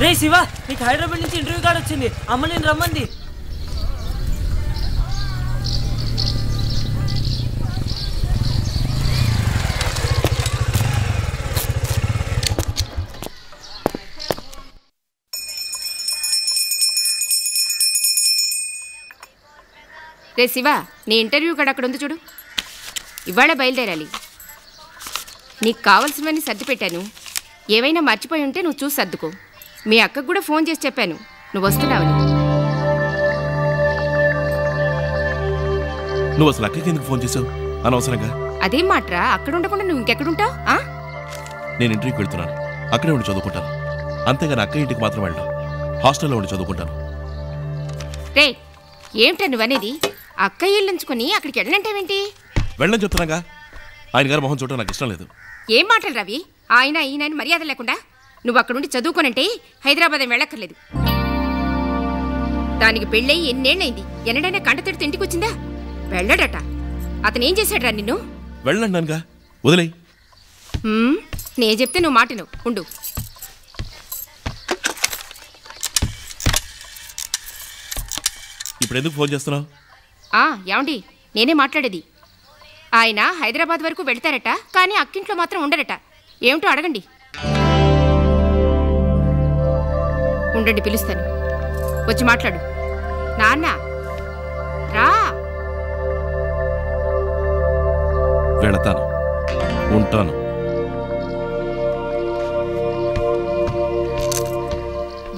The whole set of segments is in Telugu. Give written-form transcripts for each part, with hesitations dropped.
రే శివ, నీకు హైదరాబాద్ నుంచి ఇంటర్వ్యూ కార్డు వచ్చింది. అమ్మ నేను రమ్మంది. రే శివ, నీ ఇంటర్వ్యూ కార్డు అక్కడ ఉంది చూడు. ఇవాళ బయలుదేరాలి. నీకు కావాల్సినవన్నీ సర్ది పెట్టాను. ఏవైనా మర్చిపోయి ఉంటే నువ్వు చూసి సర్దుకో. మీ అక్కకు కూడా ఫోన్ చేసి చెప్పాను నువ్వు వస్తున్నావని. నువ్వు అసలు అక్కకి ఎందుకు ఫోన్ చేసావు అనవసరంగా? అదేం మాట్రా, అక్కడ ఉండకుండా నువ్వు ఇంకెక్కడుంటావు? నేను ఇంటర్వ్యూకి వెళ్తున్నాను, అక్కడే ఉండి చదువుకుంటాను. అంతేగాని అక్క ఇంటికి మాత్రం వెళ్ళను, హాస్టల్లో ఉండి చదువుకుంటాను. రే ఏమిటా నువ్వనేది? అక్క ఇల్లు ఉంచుకొని అక్కడికి వెళ్ళనంటావేంటి? వెళ్ళని చెప్తున్నాగా. ఆయన గారి మొహం చూడటం నాకు ఇష్టం లేదు. ఏం మాటలు రవి? ఆయన ఈయన మర్యాద లేకుండా నువ్వు అక్కడుండి చదువుకోనంటే హైదరాబాద్ వెళ్ళక్కర్లేదు. దానికి పెళ్ళయి ఎన్నేళ్ళైంది? ఎన్నడైనా కంటతడితో ఇంటికి వచ్చిందా? వెళ్ళడట. అతనేం చేశాడురా నిన్ను? వెళ్ళండిగా, వదిలేయి. నే చెప్తే నువ్వు మాటను ఉండు. ఇప్పుడు ఎందుకు ఫోన్ చేస్తున్నావు? ఏమండి, నేనే మాట్లాడేది. ఆయన హైదరాబాద్ వరకు వెళ్తారట, కానీ అక్కింట్లో మాత్రం ఉండరట. ఏమిటో అడగండి. ఉండండి, పిలుస్తాను. వచ్చి మాట్లాడు. నాన్న రా. వెళతాను, ఉంటాను.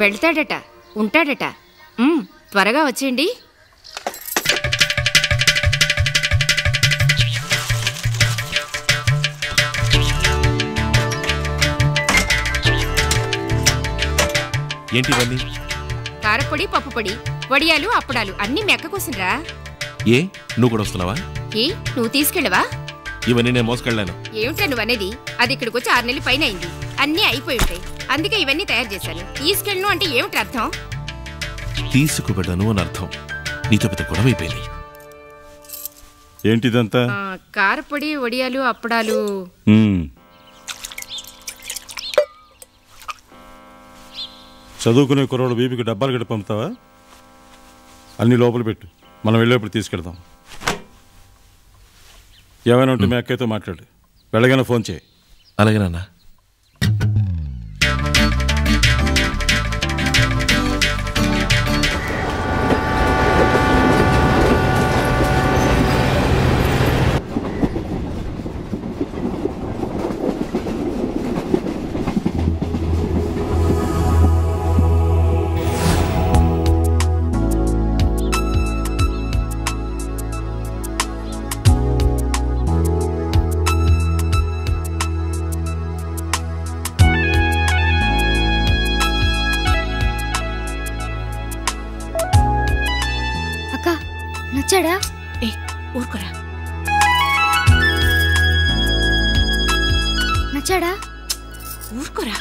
వెళ్తాడట, ఉంటాడట. త్వరగా వచ్చేయండి. ఏంటి ఇవన్నీ? కారపొడి, పప్పు పొడి, వడియాలు, అప్పడాలు అన్నీ మెక్క కోసినరా. ఏ నువ్వు కూడా వస్తున్నావా? నువ్వు తీసుకెళ్ళవా? ఇవన్నీ నేను మోసుకెళ్ళాను. ఏమిటా నువ్వు అనేది? అది ఇక్కడికి వచ్చి 6 నెలలు పైన అయింది. అన్నీ అయిపోయి ఉంటాయి, అందుకే ఇవన్నీ తయారు చేశాను. తీసుకెళ్ళను అంటే ఏమిటి అర్థం? తీసుకువెళ్ళను అని అర్థం. నీతో పెద్ద గొడవ అయిపోయింది. ఏంటిదంతా? కారపొడి, వడియాలు, అప్పడాలు. చదువుకునే కుర్రోడు బీపీకి డబ్బాలు గట్టి పంపుతావా? అన్ని లోపల పెట్టు, మనం వెళ్ళేప్పుడు తీసుకెళ్తాం. ఏమైనా ఉంటే మీ అక్కయ్యతో మాట్లాడు. వెళ్ళగానే ఫోన్ చేయి. అలాగే నాన్న. నచ్చాడా? ఊరుకోరా. నచ్చాడా? ఊరుకోరా.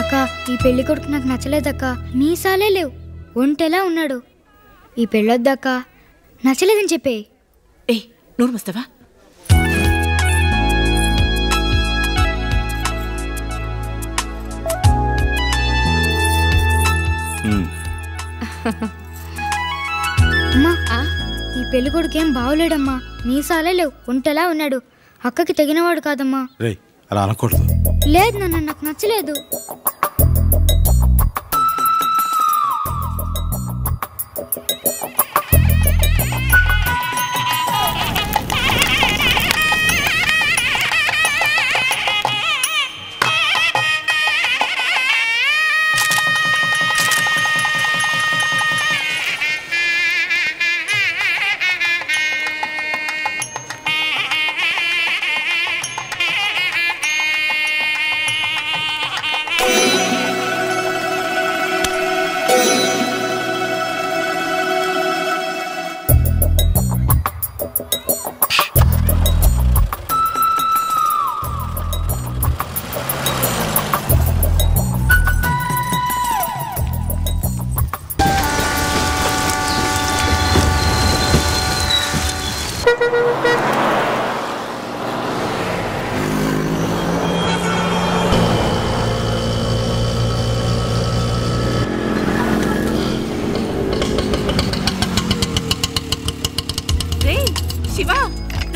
అక్క, ఈ పెళ్లి కొడుకు నాకు నచ్చలేదక్క. మీసాలే లేవు, ఒంటెలా ఉన్నాడు. ఈ పెళ్ళొద్దక్క, నచ్చలేదని చెప్పే. నూరు ముస్తవా? అమ్మా, ఈ పెళ్లి కొడుకేం బాగోలేడమ్మా. మీసాలే లేవు, ఒంటెలా ఉన్నాడు. అక్కకి తగినవాడు కాదమ్మా. అలా అనకూడదు. లేదు నాన్న, నాకు నచ్చలేదు.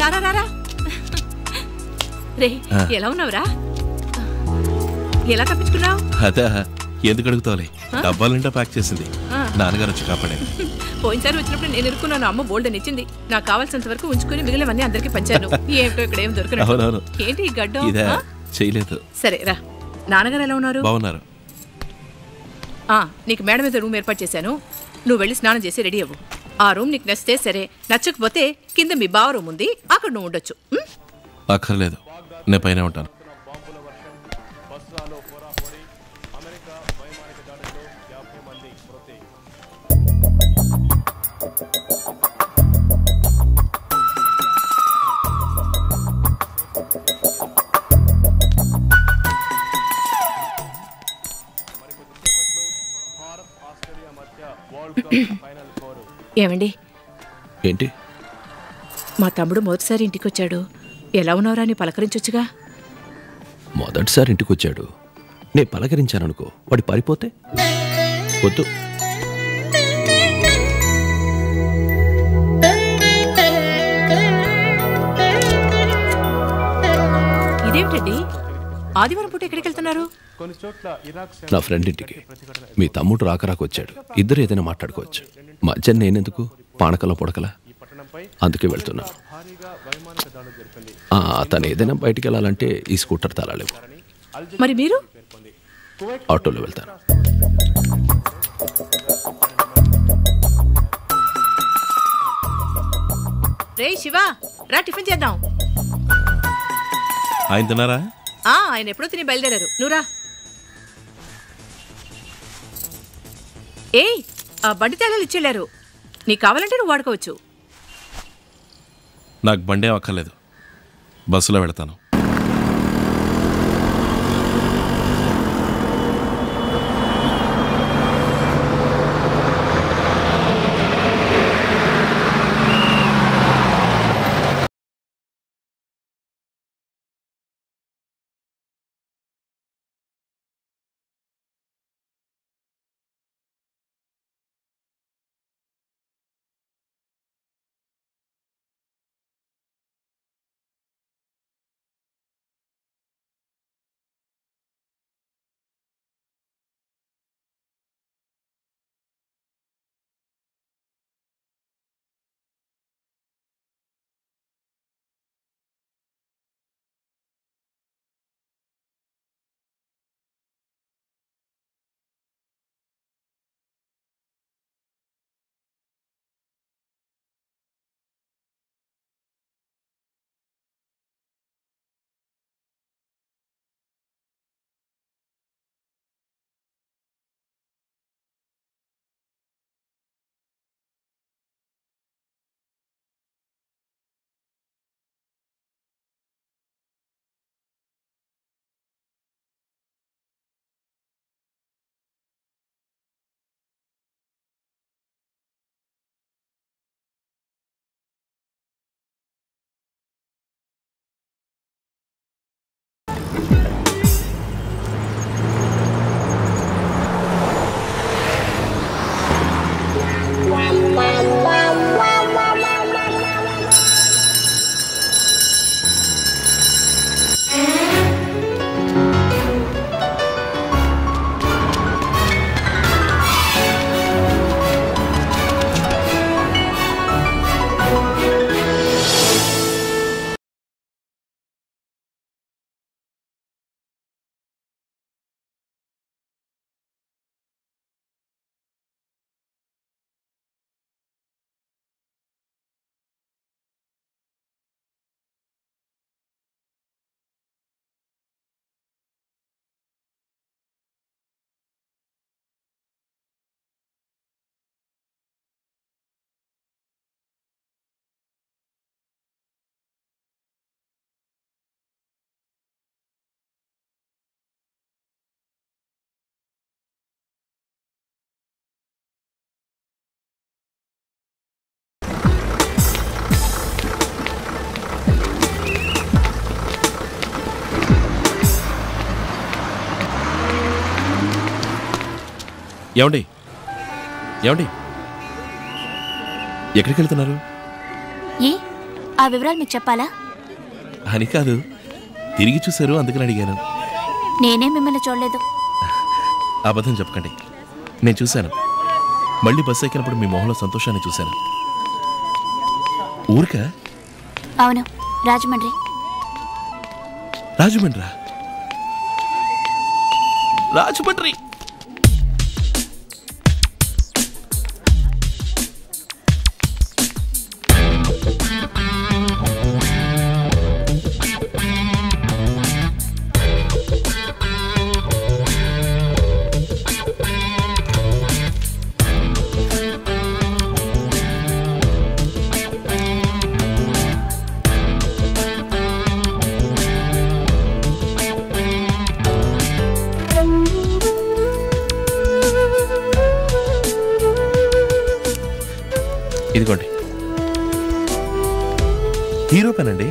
రారా రారా రే ఎలా ఉన్నావురా? ఎలా తప్పించుకున్నావు? అదా ఎందుకు అడుగుతావులే, డబ్బాలంటే ప్యాక్ చేసింది నాన్నగారు వచ్చి కాపాడారు. పోయినసారి వచ్చినప్పుడు నేను ఇరుక్కున్నాను, అమ్మ బోల్డ్ ఇచ్చింది. నాకు కావాల్సినంత వరకు ఉంచుకుని మిగిలినవన్నీ అందరికి పంచాను. ఏమిటో ఇక్కడ ఏం దొరకలేదు. ఏంటి ఈ గడ్డం? చేయలేదు. సరే రా. నాన్నగారు ఎలా ఉన్నారు? బాగున్నారు. నీకు మేడ మీద రూమ్ ఏర్పాటు చేశాను, నువ్వు వెళ్ళి స్నానం చేసి రెడీ అవ్వు. ఆ రూమ్ నీకు నచ్చితే సరే, నచ్చకపోతే కింద మీ బావ రూమ్ ఉంది, అక్కడ నువ్వు ఉండొచ్చు. అక్కర్లేదు, నేను పైన ఉంటాను. ఏమండి? ఏంటి? మా తమ్ముడు మొదటిసారి ఇంటికి వచ్చాడు, ఎలా ఉన్నావురా అని పలకరించొచ్చుగా. మొదటిసారి ఇంటికి వచ్చాడు, నేను పలకరించాననుకో వాడి పారిపోతే వద్దు. ఇదేమిటండి, ఆదివారం పూట ఎక్కడికి వెళ్తున్నారు? నా ఫ్రెండ్ ఇంటికి. మీ తమ్ముడు రాకరాకు వచ్చాడు, ఇద్దరు ఏదైనా మాట్లాడుకోవచ్చు. మధ్య నేనెందుకు పానకల పొడకలా, అందుకే వెళ్తున్నాను. తను ఏదైనా బయటికి వెళ్ళాలంటే ఈ స్కూటర్ తాళాలేవు. మరి మీరు? ఆటోలో వెళ్తాను. రే శివ, రా టిఫిన్ చేద్దాం. ఆయన తిన్నారా? ఆయన ఎప్పుడో తిని బయలుదేరారు, నువ్వురా. ఏయ్, ఆ బండి తాళాలు ఇచ్చేళ్ళారు, నీకు కావాలంటే నువ్వు వాడుకోవచ్చు. నాకు బండే అక్కర్లేదు, బస్సులో వెళతాను. ఏమండి ఏమండి ఎక్కడికి వెళ్తున్నారు? ఆ వివరాలు మీకు చెప్పాలా? అని కాదు, తిరిగి చూశారు అందుకని అడిగాను. నేనే మిమ్మల్ని చూడలేదు. అబద్ధం చెప్పకండి, నేను చూశాను. మళ్ళీ బస్సు ఎక్కినప్పుడు మీ మొహంలో సంతోషాన్ని చూశాను. ఊరికా? అవును, రాజమండ్రి. రాజమండ్రా? రాజమండ్రి ఇదిగోండి. హీరో పెనండి.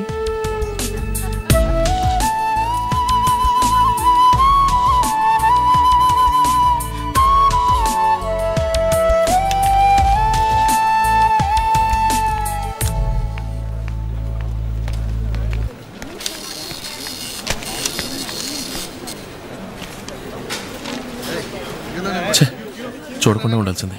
చూడకుండా ఉండాల్సింది.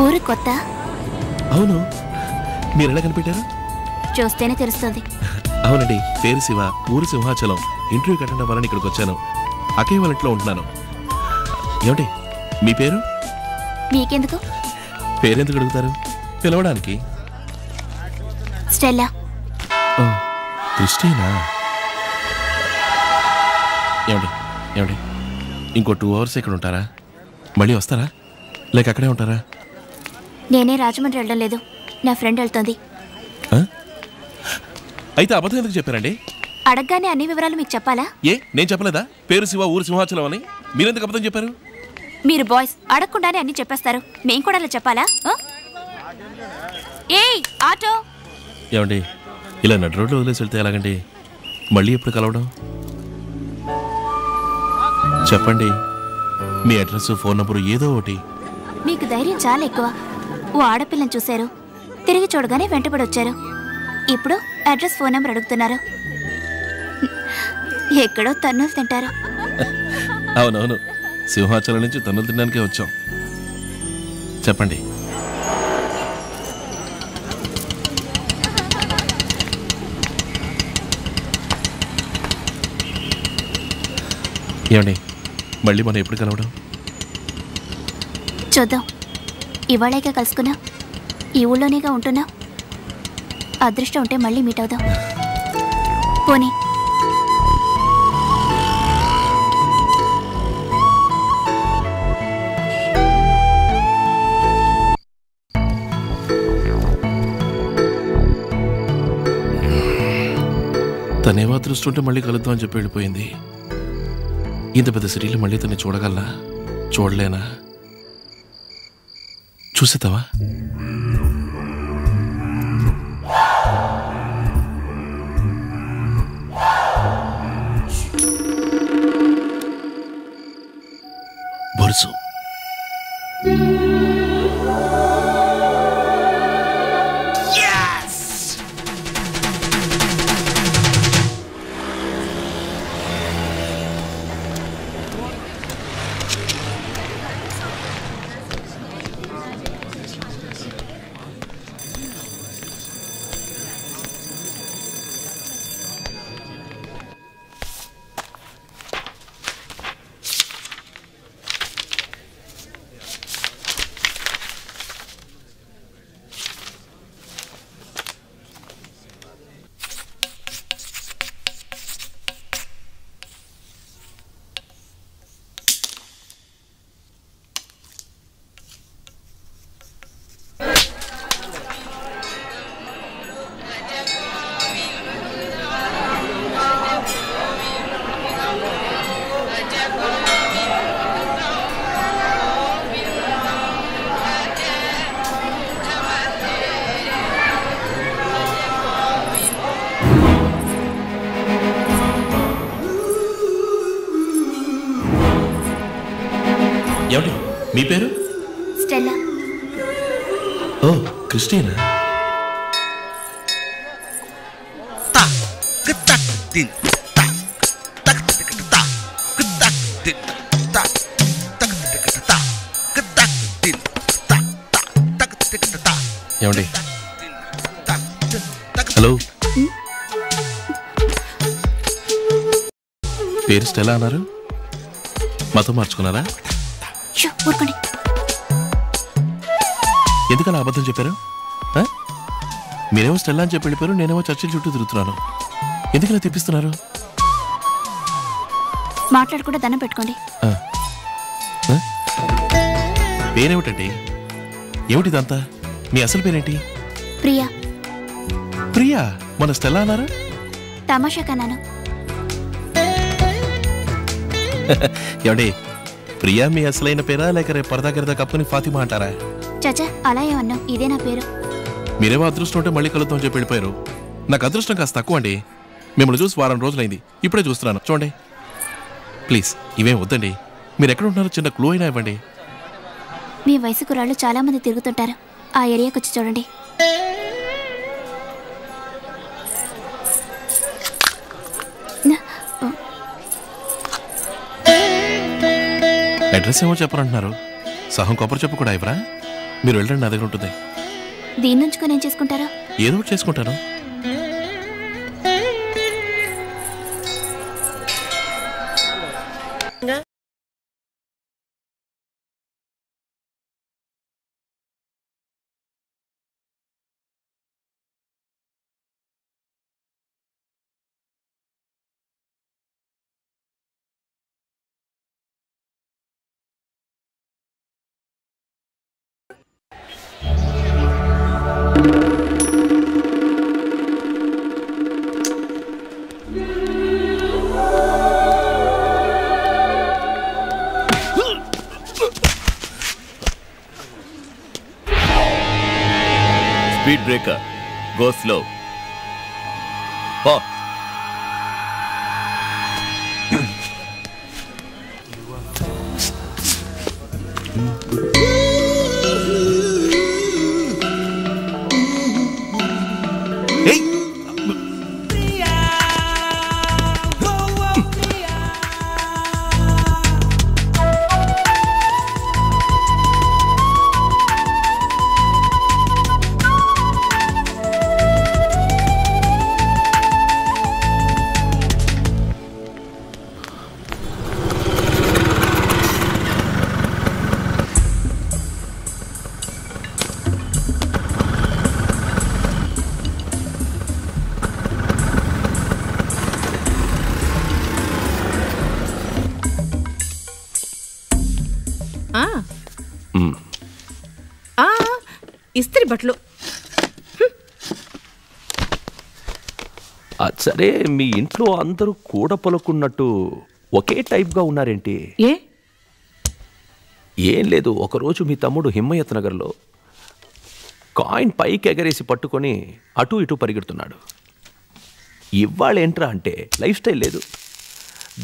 ఊరు కొత్త? అవును, మీరు ఎలా కనిపెట్టారు? చూస్తేనే తెలుస్తుంది. అవునండి, పేరు శివ, ఊరు సింహాచలం. ఇంటర్వ్యూకి అటెండ్ అవ్వాలని ఇక్కడికి వచ్చాను. అక్కయ్య వాళ్ళ ఇంట్లో ఉంటున్నాను. ఏమిటి మీ పేరు? మీకెందుకు? పేరెందుకు అడుగుతారు? పిలవడానికి. స్టెల్లా. క్రిస్టీనా? ఏమిటి ఏమిటి ఇంకో 2 hours ఇక్కడ ఉంటారా? మళ్ళీ వస్తారా లేక అక్కడే ఉంటారా? నేనే రాజమండ్రి వెళ్ళడం లేదు, నా ఫ్రెండ్ వెళ్తుంది. అయితే అబద్ధం ఎందుకు చెప్పారండి? అడగగానే అన్ని వివరాలు మీకు చెప్పాలా? ఏ నేను చెప్పలేదా పేరు శివ, ఊరు సింహాచలం అని? మీరెందుకు అబద్ధం చెప్పారు? మీరు బాయ్స్ అడగకుండానే అన్ని చెప్పేస్తారు, మేము కూడా అలా చెప్పాలా? ఏయ్ ఆటో! ఏమండి ఇలా నడు రోడ్లో వదిలేసి వెళ్తే ఎలాగండి? మళ్ళీ ఎప్పుడు కలవడం? చెప్పండి, మీ అడ్రస్, ఫోన్ నంబరు ఏదో ఒకటి. మీకు ధైర్యం చాలా ఎక్కువ. ఓ ఆడపిల్లని చూశారు, తిరిగి చూడగానే వెంటబడి వచ్చారు. ఇప్పుడు అడ్రస్, ఫోన్ నెంబర్ అడుగుతున్నారు. ఎక్కడో తన్నులు తింటారు. అవునవును, సింహాచలం నుంచి తన్నులు తినడానికే వచ్చాం. చెప్పండి. ఏమండి మళ్ళీ మనం ఎప్పుడు కలవడం? చూద్దాం. ఇవాళేగా కలుసుకున్నా, ఈ ఊళ్ళోనేగా ఉంటున్నా. అదృష్టం ఉంటే మళ్ళీ మీట్ అవుదాం. పోనీ. తనేమో అదృష్టం ఉంటే మళ్ళీ కలుద్దాం అని చెప్పి వెళ్ళిపోయింది. ఇంత పెద్ద సిటీలో మళ్ళీ తను చూడగలనా? చూడలేనా? చూసేతావా? బొరుసు. ఏమిటి మీ పేరు? స్టెల్లా. ఓ క్రిస్టియనా? ఏమండి? హలో, పేరు స్టెల్లా అన్నారు, మతం మార్చుకున్నారా? ఊరుకోండి. ఎందుకలా అబద్ధం చెప్పారు? మీరేమో స్టెల్లా అని చెప్పి వెళ్ళిపోయారు, నేనేమో చర్చిల చుట్టూ తిరుగుతున్నాను. ఎందుకలా తెప్పిస్తున్నారు? మాట్లాడకుండా దండం పెట్టుకోండి. పేరేమిటండి? ఏమిటిదంతా? మీ అసలు పేరేంటి? ప్రియా. ప్రియా? మన స్టెల్లా అన్నారు? తమాషాగా నాను. ఏమండి, ప్రియా మీ అసలైన పేరా లేక రేపు పరదా గిరదా కప్పుని ఫాతిమా అంటారా? చచ్చా, అలా ఏమన్నావు? ఇదే నా పేరు. మీరేమో అదృష్టం ఉంటే మళ్ళీ కలుద్దాం చెప్పి వెళ్ళిపోయారు. నాకు అదృష్టం కాస్త తక్కువ అండి. మిమ్మల్ని చూసి వారం రోజులైంది, ఇప్పుడే చూస్తున్నాను. చూడండి ప్లీజ్, ఇవేం వద్దండి. మీరు ఎక్కడ ఉంటున్నారో చిన్న క్లూ అయినా ఇవ్వండి. మీ వయసు కుర్రాళ్ళు చాలా మంది తిరుగుతుంటారు, ఆ ఏరియాకి వచ్చి చూడండి. అడ్రస్ ఏమో చెప్పరంటున్నారు. సహం కొబ్బరి చెప్పు కూడా ఇవ్వరా? మీరు వెళ్ళండి, నా దగ్గర ఉంటుంది. దీని నుంచుకొని ఏం చేసుకుంటారా? ఏదో ఒకటి చేసుకుంటాను. Speed breaker. Go slow. Oh. Hey! ఇస్త్రీ బట్టలు. సరే, మీ ఇంట్లో అందరూ కూడా పలుకున్నట్టు ఒకే టైప్గా ఉన్నారేంటి? ఏం లేదు, ఒకరోజు మీ తమ్ముడు హిమ్మయత్ నగర్లో కాయిన్ పైకి ఎగరేసి పట్టుకొని అటు ఇటు పరిగెడుతున్నాడు. ఇవాళ ఏంట్రా అంటే లైఫ్ స్టైల్ లేదు,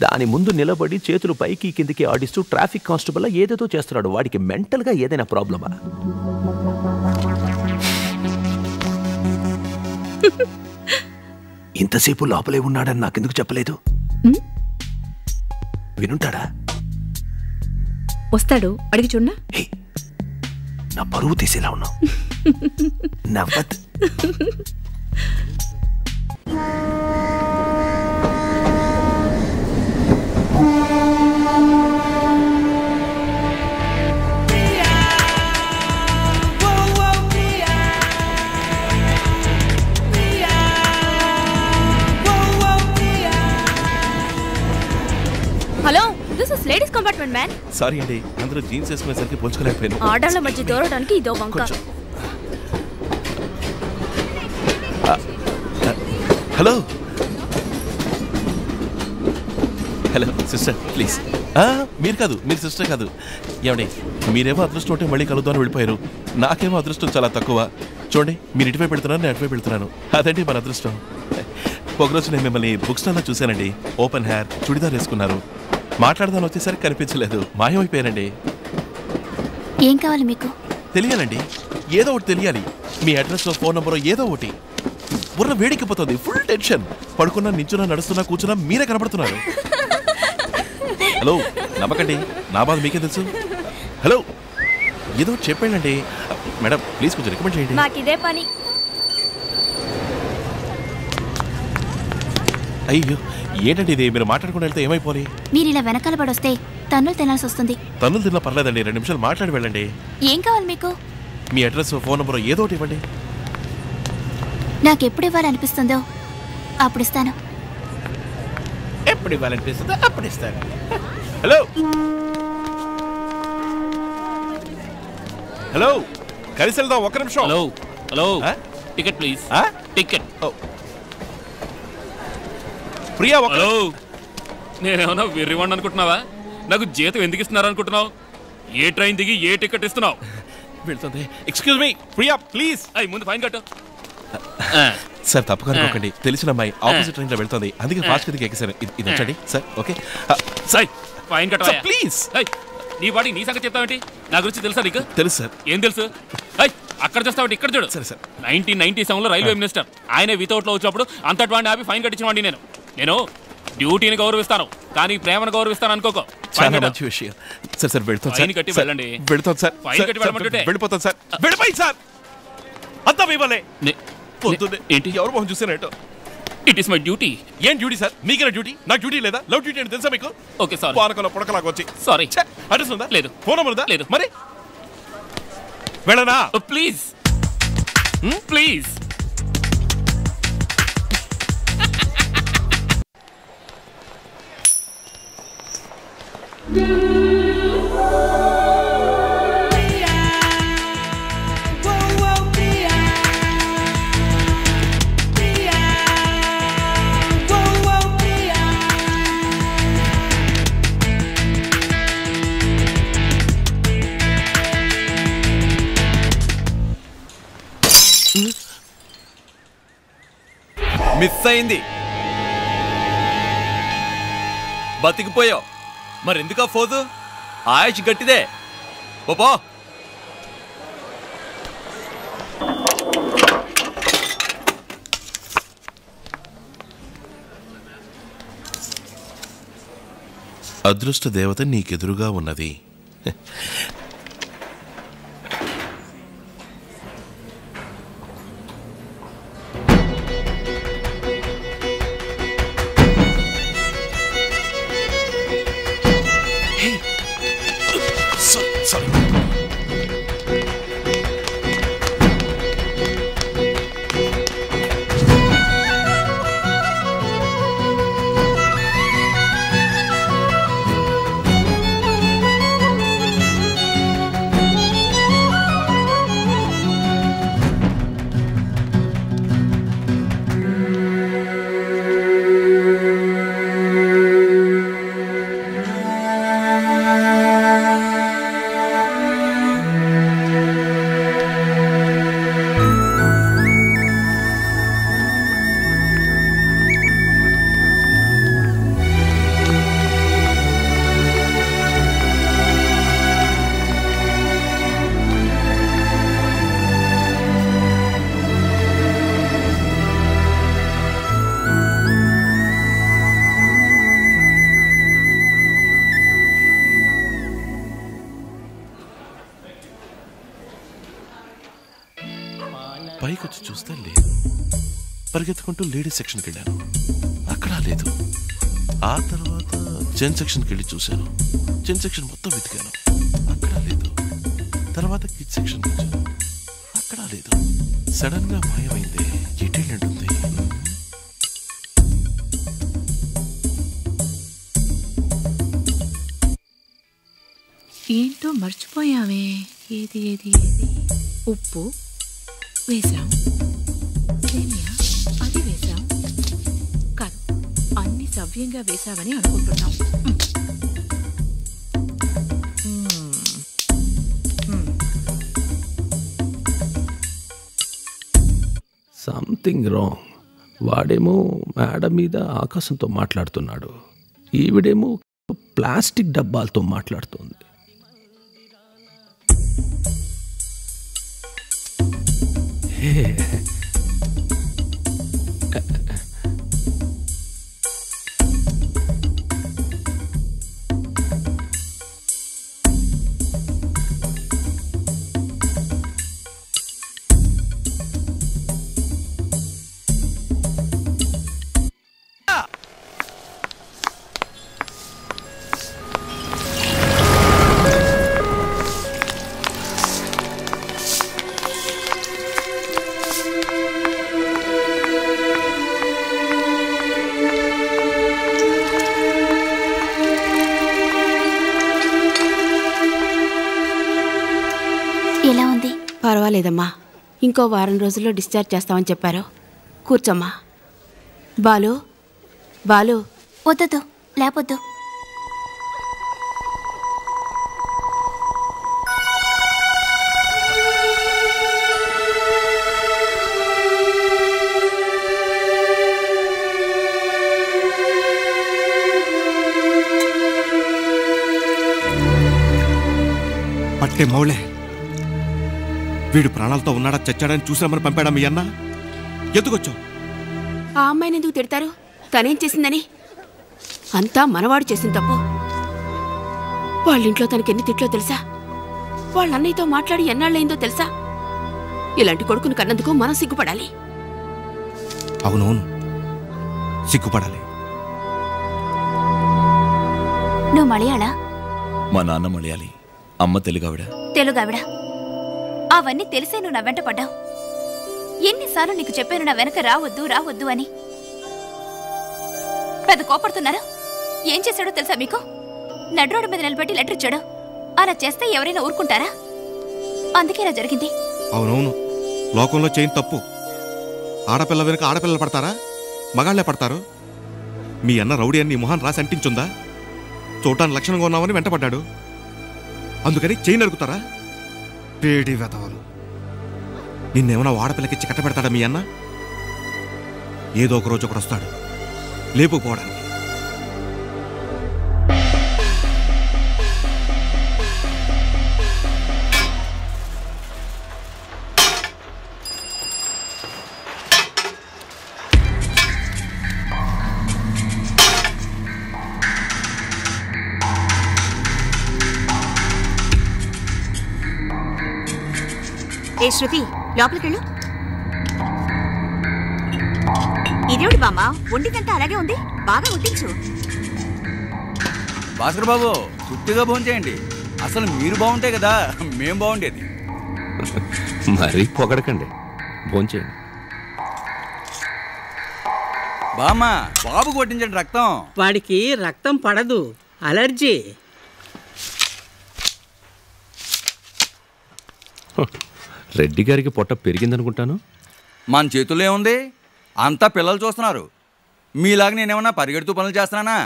దాని ముందు నిలబడి చేతులు పైకి కిందికి ఆడిస్తూ ట్రాఫిక్ కానిస్టేబుల్ ఏదేదో చేస్తున్నాడు. వాడికి మెంటల్గా ఏదైనా ప్రాబ్లమా? ఇంతసేపు లోపలే ఉన్నాడని నాకెందుకు చెప్పలేదు? వినుంటాడా? వస్తాడు, అడిగి చూడనా? నా పరువు తీసేలా ఉన్నావు. నవ్వద్. Hello, this is ladies compartment man. Sorry అండి, అందరూ జీన్స్ వేసుకునేసరికి పోల్చుకోలేకపోయాను. ఆడవాళ్ళ మధ్య దూరడానికి ఇదో వంక. Hello hello sister please. మీరు కాదు, మీరు సిస్టర్ కాదు. ఏమండి, మీరేమో అదృష్టం ఉంటే మళ్ళీ కలుద్దామని వెళ్ళిపోయారు. నాకేమో అదృష్టం చాలా తక్కువ. చూడండి, మీరు ఇటువైపు వెళ్తున్నారు, నేను అటువైపు వెళ్తున్నాను. అదండి మన అదృష్టం. ఒకరోజు నేను మిమ్మల్ని బుక్ స్టాల్లో చూశానండి. ఓపెన్ హెయిర్, చుడిదార్ వేసుకున్నారు. మాట్లాడదాని వచ్చేసరికి కనిపించలేదు, మాయమైపోయానండి. ఏం కావాలి మీకు? తెలియాలండి, ఏదో ఒకటి తెలియాలి. మీ అడ్రస్, ఫోన్ నంబర్ ఏదో ఒకటి. బుర్ర వేడికిపోతుంది, ఫుల్ టెన్షన్. పడుకున్నా, నించున్నా, నడుస్తున్నా, కూర్చున్నా మీరే కనపడుతున్నారు. హలో, నమ్మకండి, నా బాధ మీకే తెలుసు. హలో, ఏదో చెప్పండి మేడం, ప్లీజ్ కొంచెం రికమెండ్ చేయండి. మాకిదే పని. అయ్యో, ఏంటంటే ఇది? మీరు మాట్లాడుకుని వెళ్తే ఏమైపోయి? మీరు ఇలా వెనకాల పడొస్తే తన్నులు తినాల్సి వస్తుంది. తన్నులు తిన్నా పర్లేదండి, 2 నిమిషాలు మాట్లాడి వెళ్ళండి. ఏం కావాలి మీకు? మీ అడ్రస్, ఫోన్ నంబర్ ఏదో ఒకటి ఇవ్వండి. నాకు ఎప్పుడు ఇవ్వాలనిపిస్తుందో అప్పుడు ఇస్తాను. ఎప్పుడు ఇవ్వాలనిపిస్తుందో అప్పుడు ఇస్తాను. హలో హలో, కలిసి వెళ్దాం, 1 నిమిషం. Hello hello, ticket please. Ticket. Priya, hello. నేనేమన్నా వెర్రివాణ్ణి అనుకుంటున్నావా? నాకు జీతం ఎందుకు ఇస్తున్నారు అనుకుంటున్నావు? ఏ ట్రైన్ దిగి ఏ టికెట్ ఇస్తున్నావు? వెళ్తుంది. Excuse me Priya, please. అయ్యి ముందు ఫైన్ కట్టు. సార్ తప్పుగా అనుకోకండి, తెలిసిన అమ్మాయి ఆపోజిట్ ట్రైన్ లో వెళ్తుంది, అందుకే ఫాస్ట్ గా ఎక్కేసాను. ఇది వచ్చండి సార్. ఓకే సార్, ఫైన్ కట్టవా ప్లీజ్. నీ వాడి నీ సంగతి చెప్తావేంటి? నా గురించి తెలుసా నీకు? తెలుసు సార్. ఏం తెలుసు? అక్కడ చూస్తావంటి, ఇక్కడ చూడు. సరే సార్. 1997లో రైల్వే మినిస్టర్ ఆయన వితౌట్ లో వచ్చినప్పుడు అంతటి వాడిని ఆపి ఫైన్ కట్టించిన వాడిని నేను డ్యూటీని గౌరవిస్తాను, కానీ ప్రేమను గౌరవిస్తాను అనుకోకో. చాలా మంచి విషయం. సార్ సార్ వెళ్తాను సార్. కట్టి వెళ్ళండి. వెళ్తాను సార్. ఫైన్ కట్టి వెళ్ళమంటుంటే వెళ్ళిపోతాను సార్. వెళ్ళిపోయి సార్. అంతా ఇవ్వలే. ఏంటి? ఎవరు మొహం చూసారేటో. It is my duty. ఏం డ్యూటీ సార్? మీకేనా డ్యూటీ? నాకు డ్యూటీ లేదా? లవ్ డ్యూటీ అని తెలుసా మీకు? Okay sorry. పానకలో పొడకలాగా వచ్చి. సారీ. అడ్రస్ ఉందా? లేదు. ఫోన్ నంబర్ ఉందా? లేదు. మరి వెళ్ళనా? Please please. మిస్ అయింది. బతికిపోయావు. మరెందుకా ఫోజు? ఆయుష్ గట్టిదే. పోపో. అదృష్ట దేవత నీకెదురుగా ఉన్నది. పైకొచ్చి చూస్తే లేదు. పరిగెత్తుకుంటూ లేడీస్ సెక్షన్కి వెళ్ళాను, అక్కడ లేదు. ఆ తర్వాత జెన్ సెక్షన్కి వెళ్ళి చూశాను, జెన్ సెక్షన్ మొత్తం వెతికాను, అక్కడ లేదు. తర్వాత కిడ్స్ సెక్షన్కి వచ్చాను, అక్కడ లేదు. సడన్ గా మాయమైంది. ఎటెళ్ళంటుంది? ఏంటో మర్చిపోయావే. ఏది ఏది ఏది? ఉప్పు వేసాం, సేమియా అది వేసాం. కాదు, అన్ని సవ్యంగా వేసావని అనుకుంటున్నాం. Something wrong. వాడేమో మేడం మీద ఆకాశంతో మాట్లాడుతున్నాడు, ఈవిడేమో ప్లాస్టిక్ డబ్బాలతో మాట్లాడుతోంది. ఎలా ఉంది? పర్వాలేదమ్మా, ఇంకో వారం రోజుల్లో డిశ్చార్జ్ చేస్తామని చెప్పారు. కూర్చోమ్మా. బాలు, బాలు. వద్దొద్దు, లేపొద్దు. పట్టే మౌళే, వీడు ప్రాణాలతో ఉన్నాడా చచ్చాడని చూసామని పంపాడా మీ అన్న? ఎందుకొచ్చావు? ఆ అమ్మాయిని ఎందుకు తిడతారు? తనేం చేసిందని? అంతా మనవాడు చేసిన తప్పు. వాళ్ళింట్లో తనకెన్ని తిట్లో తెలుసా? వాళ్ళ అన్నయ్యతో మాట్లాడి ఎన్నాళ్ళయిందో తెలుసా? ఇలాంటి కొడుకును కన్నందుకు మనం సిగ్గుపడాలి. అవునవును, సిగ్గుపడాలి. నువ్వు మలయాళ? మా నాన్న మలయాళి, అమ్మ తెలుగావిడ. తెలుగావిడ? అవన్నీ తెలిసే నువ్వు నా వెంట పడ్డావు. ఎన్నిసార్లు నీకు చెప్పాను నా వెనక రావద్దు రావద్దు అని. పెద్ద కోపడుతున్నారా? ఏం చేశాడో తెలుసా మీకు? నడ్రోడ్డు మీద నిలబెట్టి లెటర్ ఇచ్చాడు. అలా చేస్తే ఎవరైనా ఊరుకుంటారా? అందుకే ఇలా జరిగింది. అవునవును, లోకంలో చేయని తప్పు. ఆడపిల్ల వెనుక ఆడపిల్లలు పడతారా? మగాళ్లే పడతారు. మీ అన్న రౌడీ అని మొహాన్ రాసి అంటించుందా? చూడటానికి లక్షణంగా ఉన్నామని వెంటపడ్డాడు, అందుకని చేయి నరుకుతారా? పేడి వెతవలు. నిన్నేమన్నా ఆడపిల్లకిచ్చి కట్టబెడతాడా మీ అన్న? ఏదో ఒక రోజు ఒకడు వస్తాడు లేపుకుపోవడానికి. ఏ శృతి, లోపలికెళ్ళు. ఇదేమిటి బామ్మ, ఒంటికంతా అలాగే ఉంది, బాగా ఒట్టించు. భాస్కర్ బాబు, తృప్తిగా భోంచేయండి. అసలు మీరు బాగుంటే కదా మేం బాగుండేది. మరీ పొగడకండి, భోంచేయండి. బామ్మ, బాబు కొట్టించండి రక్తం. వాడికి రక్తం పడదు, అలర్జీ. రెడ్డి గారికి పొట్ట పెరిగిందనుకుంటాను. మన చేతుల్లో ఏముంది? అంతా పిల్లలు చూస్తున్నారు. మీలాగా నేనేమన్నా పరిగెడుతూ పనులు చేస్తున్నానా?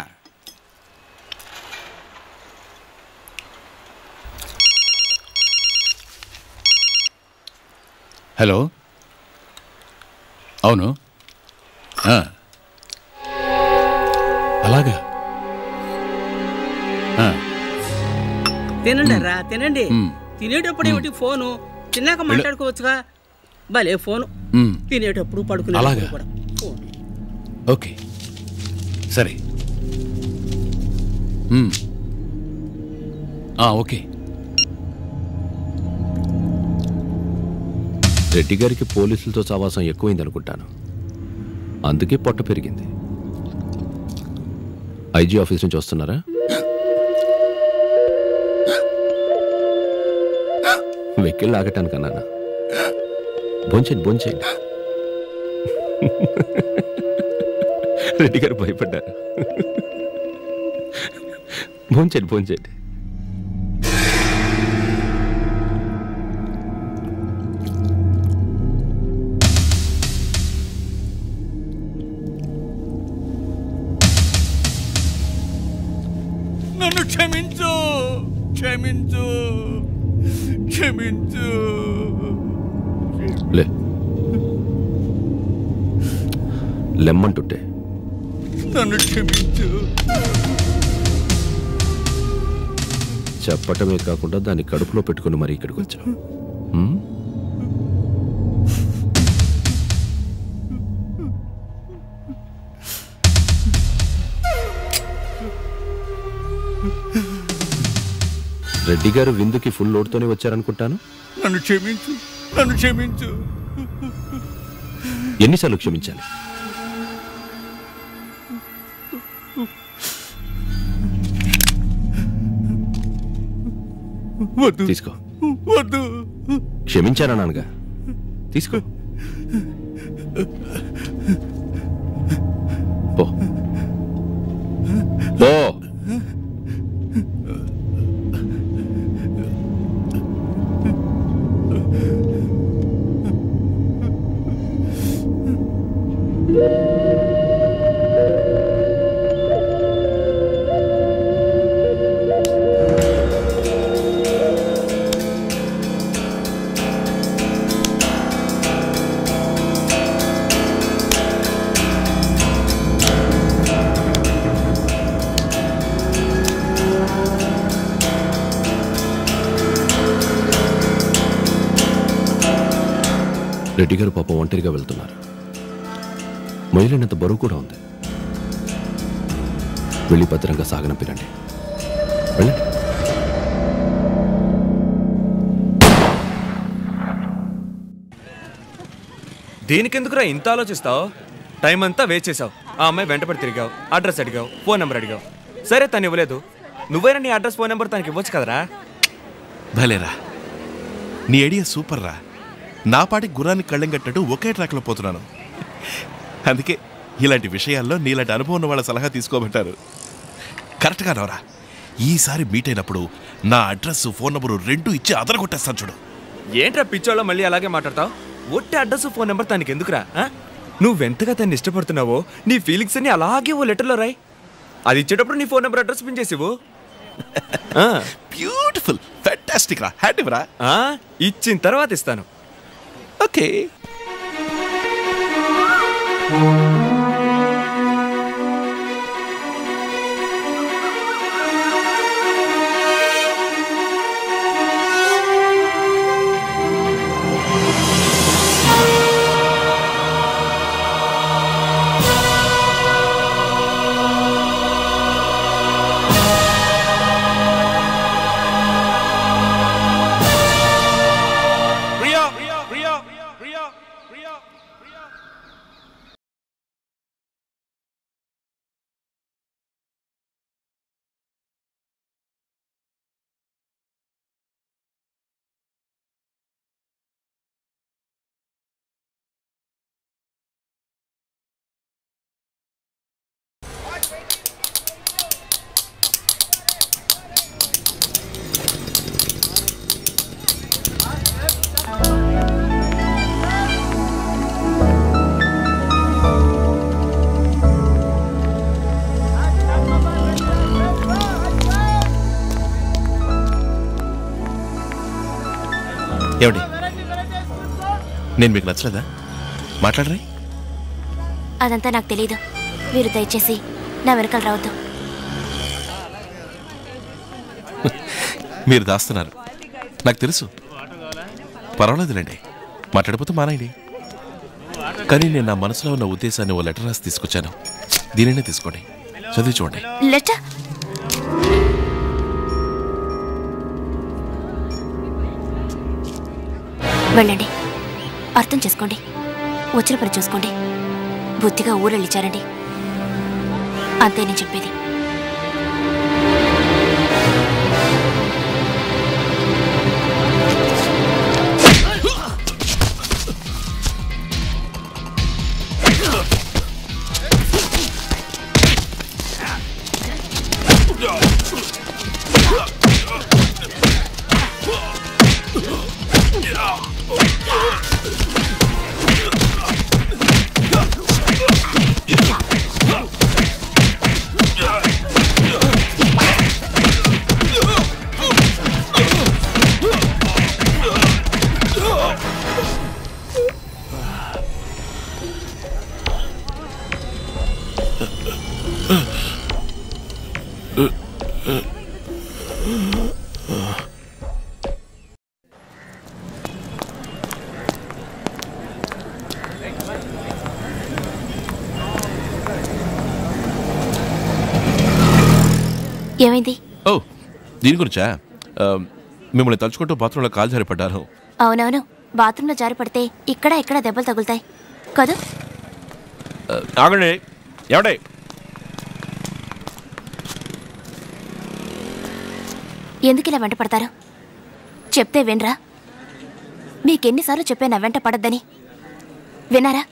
హలో, అవును. అలాగా? తినండి రా, తినండి. తినేటప్పుడు ఏమిటి ఫోను? తిన్నాక మాట్లాడుకోవచ్చుగా. భలే ఫోను. తినేటప్పుడు పడుకునేటప్పుడు కూడా ఫోన్. ఓకే, సరే. ఓకే. రెడ్డి గారికి పోలీసులతో సావాసం ఎక్కువైందనుకుంటాను, అందుకే పొట్ట పెరిగింది. ఐజీ ఆఫీస్ నుంచి వస్తున్నారా? వెక్కిళ్ళు ఆగటానికన్నా. భోంచేయండి, భోంచేయండి. రెడ్డి గారు భయపడ్డారు. భోంచేయండి, భోంచేయండి. నన్ను క్షమించు, క్షమించు, క్షమించు. లెమ్మంటుంటే నన్ను క్షమించు. చెప్పటమే కాకుండా దాన్ని కడుపులో పెట్టుకుని మరీ ఇక్కడికి వచ్చావు. రెడ్డి గారు విందుకి ఫుల్ లోడ్తోనే వచ్చారనుకుంటాను. నన్ను క్షమించు, నన్ను క్షమించు. ఎన్నిసార్లు క్షమించాలి? తీసుకో. వద్దు. క్షమించానన్నానుగా, తీసుకో. పో పో. రెడ్డి గారు పాపం ఒంటరిగా వెళ్తున్నారు. మొయలేనంత బరువు కూడా ఉంది. వెళ్ళి భద్రంగా సాగనంపిరండి. వెళ్ళండి. దేనికెందుకురా ఇంత ఆలోచిస్తావు? టైం అంతా వేస్ట్ చేసావు. ఆ అమ్మాయి వెంటపడి తిరిగావు, అడ్రస్ అడిగావు, ఫోన్ నెంబర్ అడిగావు. సరే తను ఇవ్వలేదు, నువ్వైనా నీ అడ్రస్ ఫోన్ నెంబర్ తనకి ఇవ్వచ్చు కదరా. భలేరా, నీ ఐడియా సూపర్ రా. నా పాటికి గుర్రాన్ని కళ్ళెం కట్టినట్టు ఒకే ట్రాక్లో పోతున్నాను. అందుకే ఇలాంటి విషయాల్లో నీలాంటి అనుభవం ఉన్న వాళ్ళ సలహా తీసుకోబెట్టారు. కరెక్ట్గా నవరా. ఈసారి మీట్ అయినప్పుడు నా అడ్రస్ ఫోన్ నెంబరు 2 ఇచ్చి అదరగొట్టేస్తాను చూడు. ఏంట్రా పిచ్చోళ్ళ మళ్ళీ అలాగే మాట్లాడతావు? ఒట్టి అడ్రస్ ఫోన్ నెంబర్ తనకి ఎందుకురా? నువ్వెంతగా తను ఇష్టపడుతున్నావో నీ ఫీలింగ్స్ అన్ని అలాగే ఓ లెటర్లో రాయి. అది ఇచ్చేటప్పుడు నీ ఫోన్ నెంబర్ అడ్రస్ పిన్ చేసివు. బ్యూటిఫుల్, ఫ్యాంటాస్టిక్ రా. హ్యాండ్ ఇవ్వరా. ఇచ్చిన తర్వాత ఇస్తాను. ఓకే. ఏమండి, నేను మీకు నచ్చలేదా? మాట్లాడరే. అదంతా నాకు తెలీదు. మీరు దయచేసి నా వెనకాల రావద్దు. మీరు దాస్తున్నారు, నాకు తెలుసు. పర్వాలేదులేండి, మాట్లాడిపోతే మానేయండి. కానీ నేను నా మనసులో ఉన్న ఉద్దేశాన్ని ఓ లెటర్ రాసి తీసుకొచ్చాను. దీనినే తీసుకోండి, చదివి చూడండి. లెటర్? వెళ్ళండి, అర్థం చేసుకోండి, వచ్చిన పని చూసుకోండి, బుద్ధిగా ఊరెళ్ళిచ్చారండి. అంతే నేను చెప్పేది. ఏమైంది? ఓ, దీని గురించా? మిమ్మల్ని తలుచుకుంటూ బాత్రూంలో కాలు జారి పడ్డాను. అవునవును, బాత్రూంలో జారి పడితే ఇక్కడ దెబ్బలు తగులుతాయి కదా. ఆగండి, ఏమండి? ఎందుకు ఇలా వెంట పడతారు? చెప్తే వినరా? మీకెన్నిసార్లు చెప్పే నా వెంట పడద్దని. వినారా?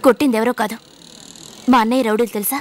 కొట్టిందెవరో కాదు, మా అన్నయ్య రౌడీలు తెలుసా?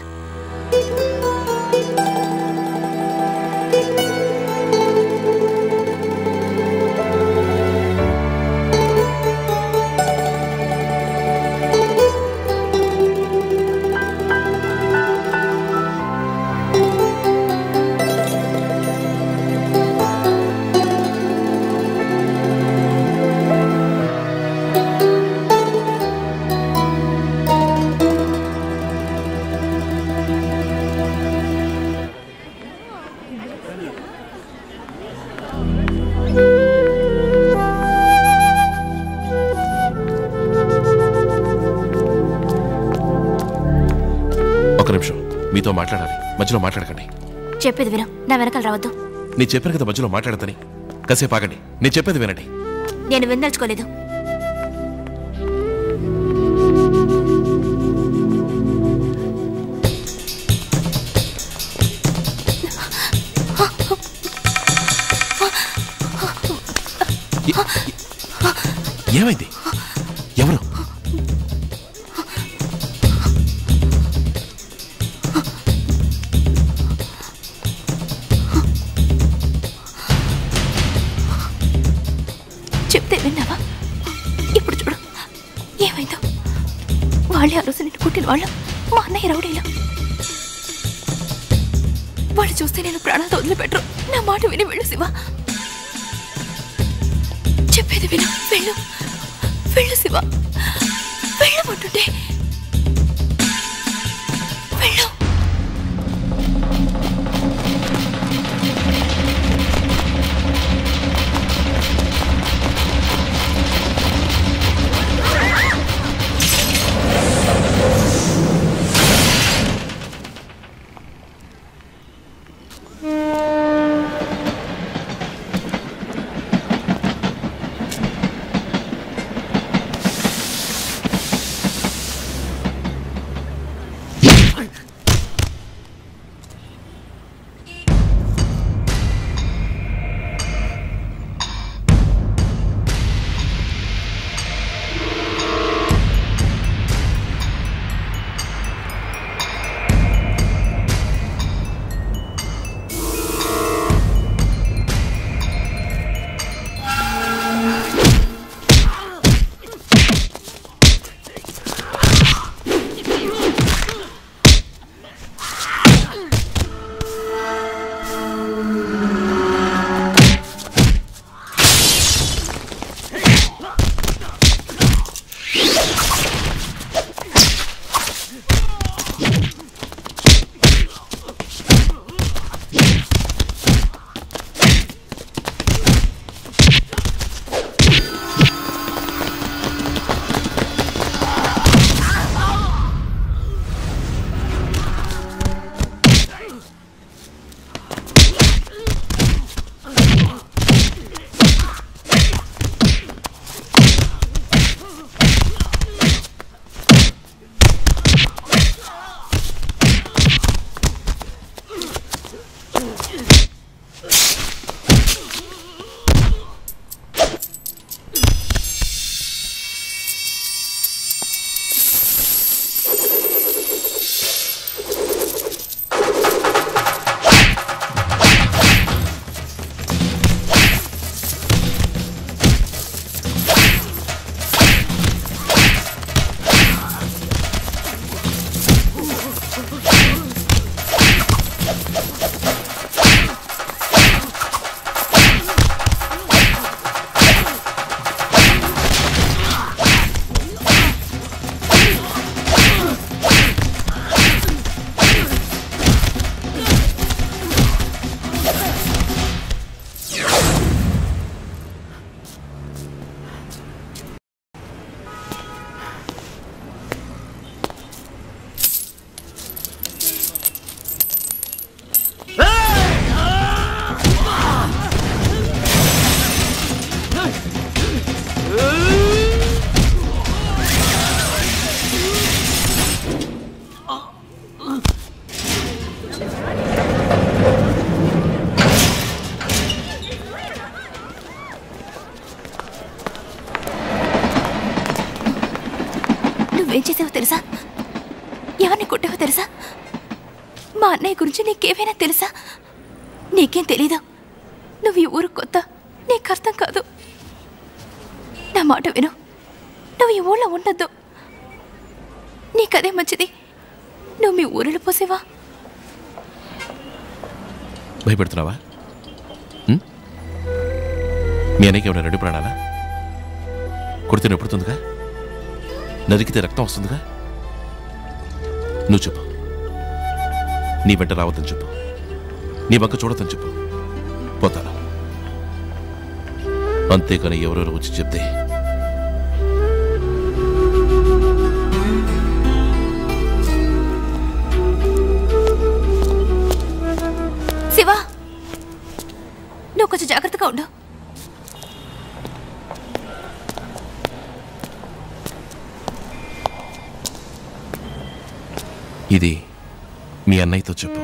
మీతో మాట్లాడాలి, మధ్యలో మాట్లాడకండి. చెప్పేది విను, నా వెనకాల రావద్దు. నేను చెప్పాను కదా మధ్యలో మాట్లాడదని. కాసేపు ఆగండి, నేను చెప్పేది వినండి. నేను విందల్చుకోలేదు. ఏమైంది? ఎవరు? చెప్తే విన్నావా? ఇప్పుడు చూడు ఏమైందో. వాళ్ళే ఆ రోజు నిన్ను కుట్టిన వాళ్ళు మా అన్నయ్య రౌడీలు. వాళ్ళు చూస్తే నేను ప్రాణాలతో వదిలిపెట్టరు. నా మాట విని వెళ్ళు శివ. చెప్పేది విను, వెళ్ళు వెళ్ళు శివ, వెళ్ళమంటుంటే వెళ్ళు. చేసావో తెలుసా? ఎవరిని కొట్టావో తెలుసా? మా అన్నయ్య గురించి నీకేమైనా తెలుసా? నీకేం తెలీదు. నువ్వు ఈ ఊరు కొత్త, నీకు అర్థం కాదు. నా మాట విను, నువ్వు ఈ ఊళ్ళో ఉండొద్దు. నీకదే మంచిది. నువ్వు మీ ఊరిలో పోసేవా? భయపెడుతున్నావా? మీ అన్నయ్యకి ఏమైనా రెండు ప్రాణాలా? కొడితే నొప్పుడుతుందిగా, నరికితే రక్తం వస్తుందిగా. నువ్వు చెప్పు, నీ వెంట రావద్దని చెప్పు, నీ వంక చూడొద్దని చెప్పు, పోతాను. అంతేకాని ఎవరెవరు వచ్చి చెప్తే శివా, నువ్వు కొంచెం జాగ్రత్తగా ఉండు. ఇది మీ అన్నయ్యతో చెప్పు.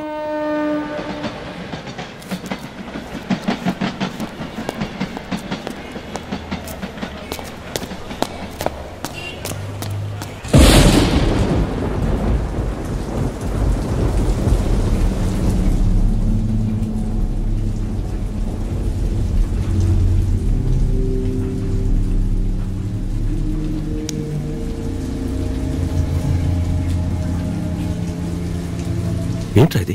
ఏంట్రా ఇది?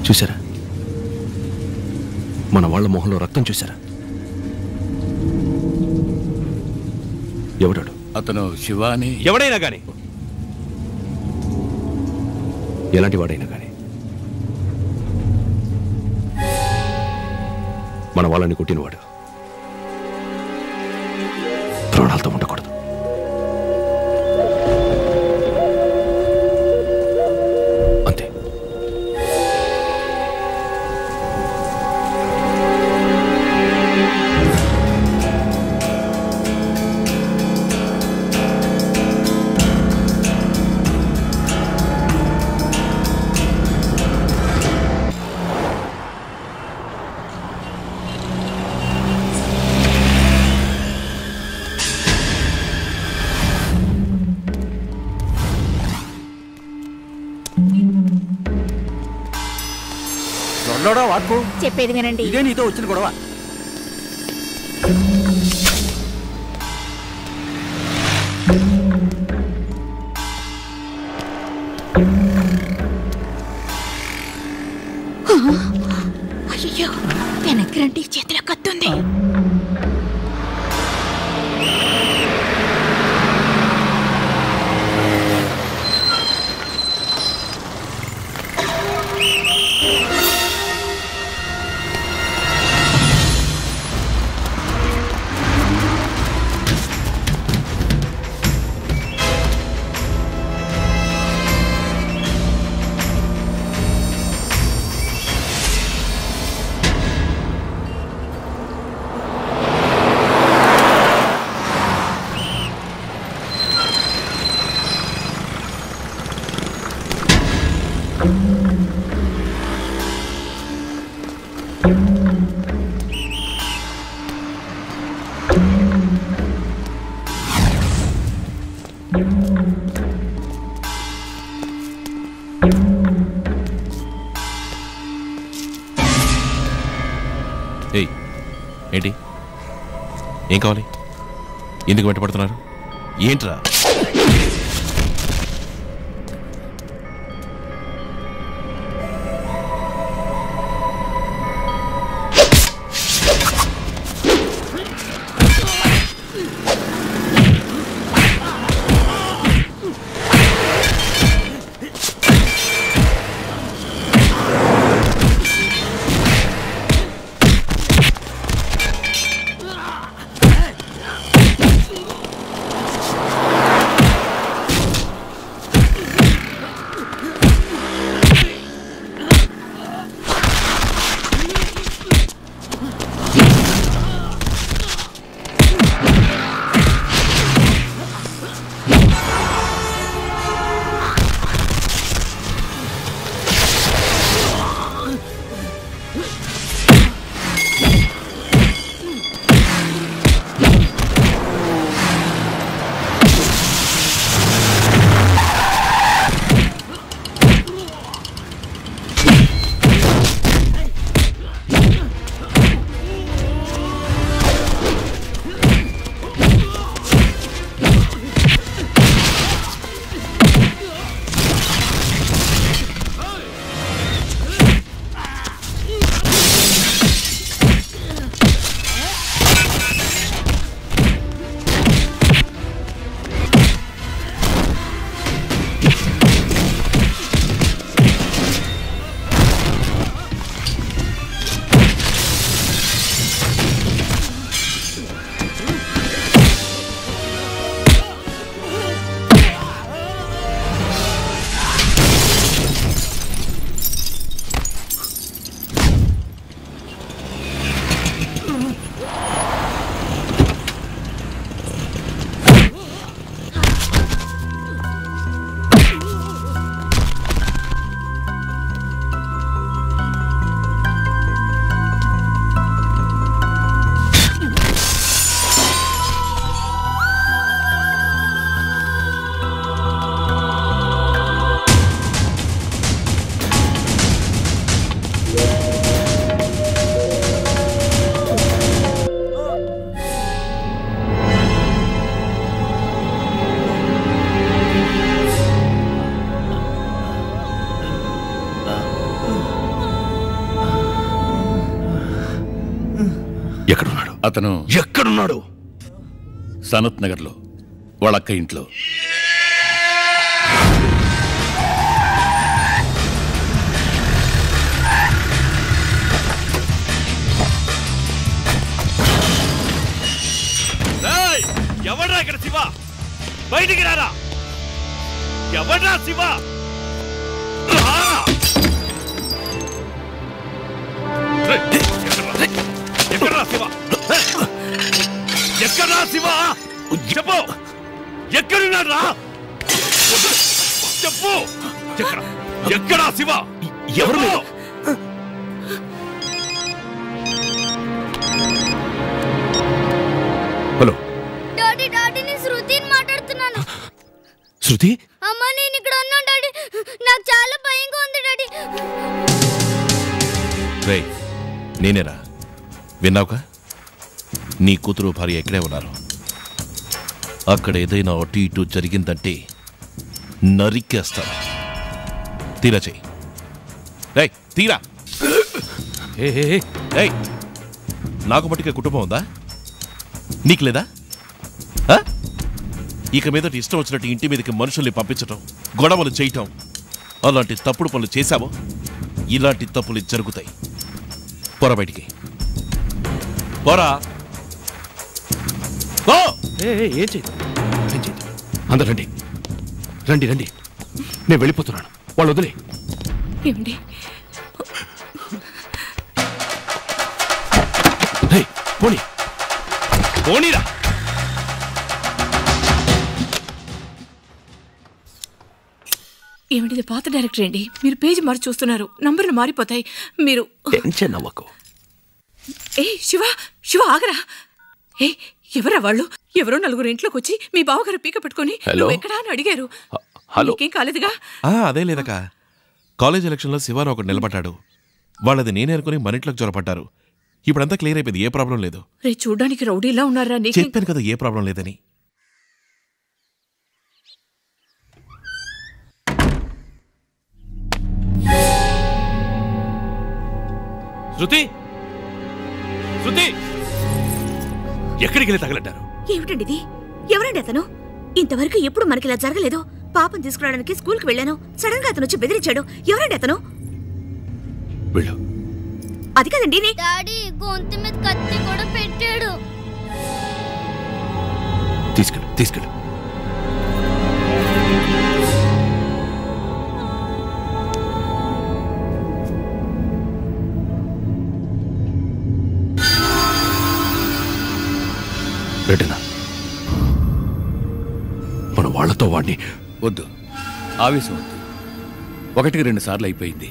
చూసారా, మన వాళ్ళ మొహంలో రక్తం చూసారా? ఎవడాడు? అతను శివాని. ఎవడైనా కానీ, ఎలాంటి వాడైనా కానీ మన వాళ్ళని కొట్టినవాడు ప్రాణాలతో ఉండకూడదు. అంతే. వాడుకో చెప్పేది వినండి. ఇదే నీతో వచ్చిన గొడవ. అయ్యో, వెనక్కి రండి, చేతిలో కత్తుంది. ఏయ్, ఏంటి? ఏం కావాలి? ఎందుకు వెంటపడుతున్నారు? ఏంట్రా? ఎక్కడున్నాడు? అతను ఎక్కడున్నాడు? సనత్ నగర్లో వాళ్ళ అక్క ఇంట్లో. ఎవడ్రా ఇక్కడ శివ? బయటికి రారా! ఎవడ్రా శివ? ఎక్కడ్రా శివ? ఎక్కడ్రా శివ? చెప్పు, ఎక్కడున్నాడ్రా? చెప్పు, ఎక్కడా శివ? ఎవరు? హలో డాడీ డాడీ నేను శృతిని మాట్లాడుతున్నాను. శృతి, అమ్మా నేను ఇక్కడ ఉన్నాను డాడీ. నాకు చాలా భయంగా ఉంది డాడీ. రేయ్, నేనేరా? విన్నావుగా? నీ కూతురు భార్య ఎక్కడే ఉన్నారు. అక్కడ ఏదైనా అటు ఇటు జరిగిందంటే నరికేస్తాను. తీరా చెయ్యి. రేయ్ తీరా. రేయ్, నాకు మట్టుకే కుటుంబం ఉందా? నీకు లేదా? ఇక మీదటి ఇష్టం వచ్చినట్టు ఇంటి మీదకి మనుషుల్ని పంపించటం, గొడవలు చేయటం, అలాంటి తప్పుడు పనులు చేశావో ఇలాంటి తప్పులు జరుగుతాయి. పోరా బయటికి, పోరా. ఏం చేయదు, అందరు రండి రండి రండి. నేను వెళ్ళిపోతున్నాను, వాళ్ళు వదిలే. ఏమండి? పోనీ పోనీరా. ఏమిటి? పాత డైరెక్టర్ అండి. మీరు పేజీ మార్చి చూస్తున్నారు, నంబర్లు మారిపోతాయి. మీరు టెన్షన్ అవ్వకు. శివ శివ ఆగరా. ఎవరా వాళ్ళు? ఎవరో నలుగురు ఇంట్లోకి వచ్చి మీ బావగారు పీక పెట్టుకుని నువ్వు ఎక్కడా అని అడిగారు. నీకేం కాలేదుగా? అదే లేదక. కాలేజ్ ఎలక్షన్లో శివాను ఒకటి నిలబడ్డాడు. వాళ్ళది నేనే అనుకుని మన ఇంట్లోకి జ్వరపడ్డారు. ఇప్పుడంతా క్లియర్ అయిపోయింది, ఏ ప్రాబ్లం లేదు. రే చూడ్డానికి రౌడీలా ఉన్నారా? చెప్పాను కదా ఏ ప్రాబ్లం లేదని. శృతి, శృతి, ఎక్కడికి వెళ్ళి తగలడ్డారు? ఏమిటండి ఇది? ఎవరండి అతను? ఇంతవరకు ఎప్పుడు మనకి ఇలా జరగలేదు. పాపం తీసుకురావడానికి స్కూల్కి వెళ్ళాను. సడన్ గా అతను వచ్చి బెదిరించాడు. ఎవరండి అతను? వెళ్ళు. అది కదండి. డాడీ గొంతు మీద కత్తి కూడా పెట్టాడు. తీసుకెళ్ళు, తీసుకెళ్ళు. రెడ్డినా, మన వాళ్లతో వాడిని వద్దు, ఆవేశం వద్దు. 1-2 సార్లు అయిపోయింది.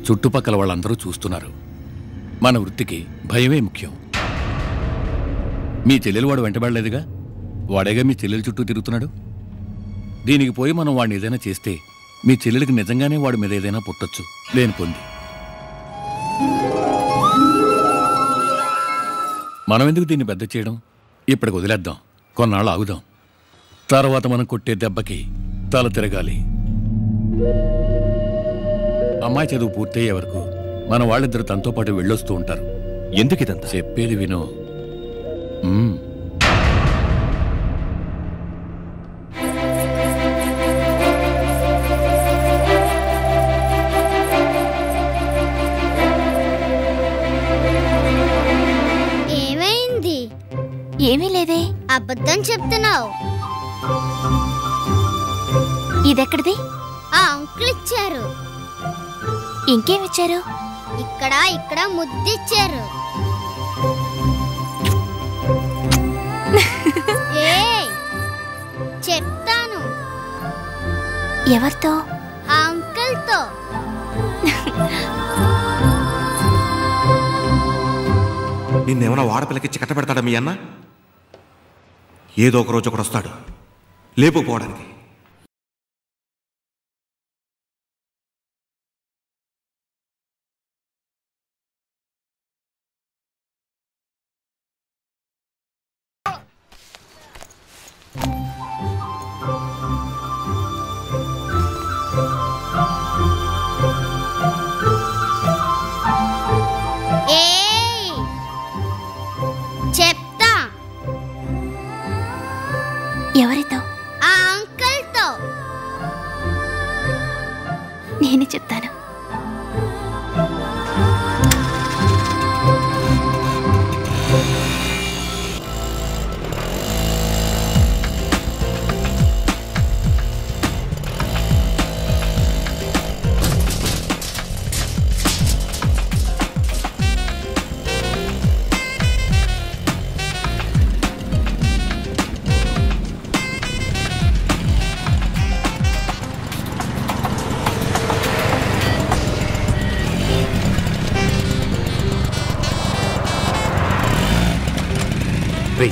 చుట్టుపక్కల వాళ్ళందరూ చూస్తున్నారు. మన వృత్తికి భయమే ముఖ్యం. మీ చెల్లెలు వాడు వెంటబడలేదుగా, వాడేగా మీ చెల్లెలు చుట్టూ తిరుగుతున్నాడు. దీనికి పోయి మనం వాడిని ఏదైనా చేస్తే మీ చెల్లెలికి నిజంగానే వాడి మీద ఏదైనా పుట్టొచ్చు లేని పొంది. మనం ఎందుకు దీన్ని పెద్ద చేయడం? ఇప్పటికి వదిలేద్దాం, కొన్నాళ్ళు ఆగుదాం. తర్వాత మనం కొట్టే దెబ్బకి తల తిరగాలి. అమ్మాయి చదువు పూర్తయ్యే వరకు మన వాళ్ళిద్దరు తనతో పాటు వెళ్ళొస్తూ ఉంటారు. ఎందుకు ఇదంతా? చెప్పేది విను. ఏమైంది? ఏమీ లేదే. అబద్ధం చెప్తున్నావు. ఇదెక్కడిది? ఆ అంకుల్ ఇచ్చారు. ఇంకేమిచ్చారు? ఇక్కడ ఇక్కడ ముద్దిచ్చారు. చెప్తాను. ఎవరితో? ఆ అంకుల్తో. నిన్నేమన్నా వాడపిల్లకిచ్చి కట్టబెడతాడా మీ అన్న? ఏదో ఒక రోజు ఒకడు వస్తాడు లేపుకుపోవడానికి. చెప్తాను.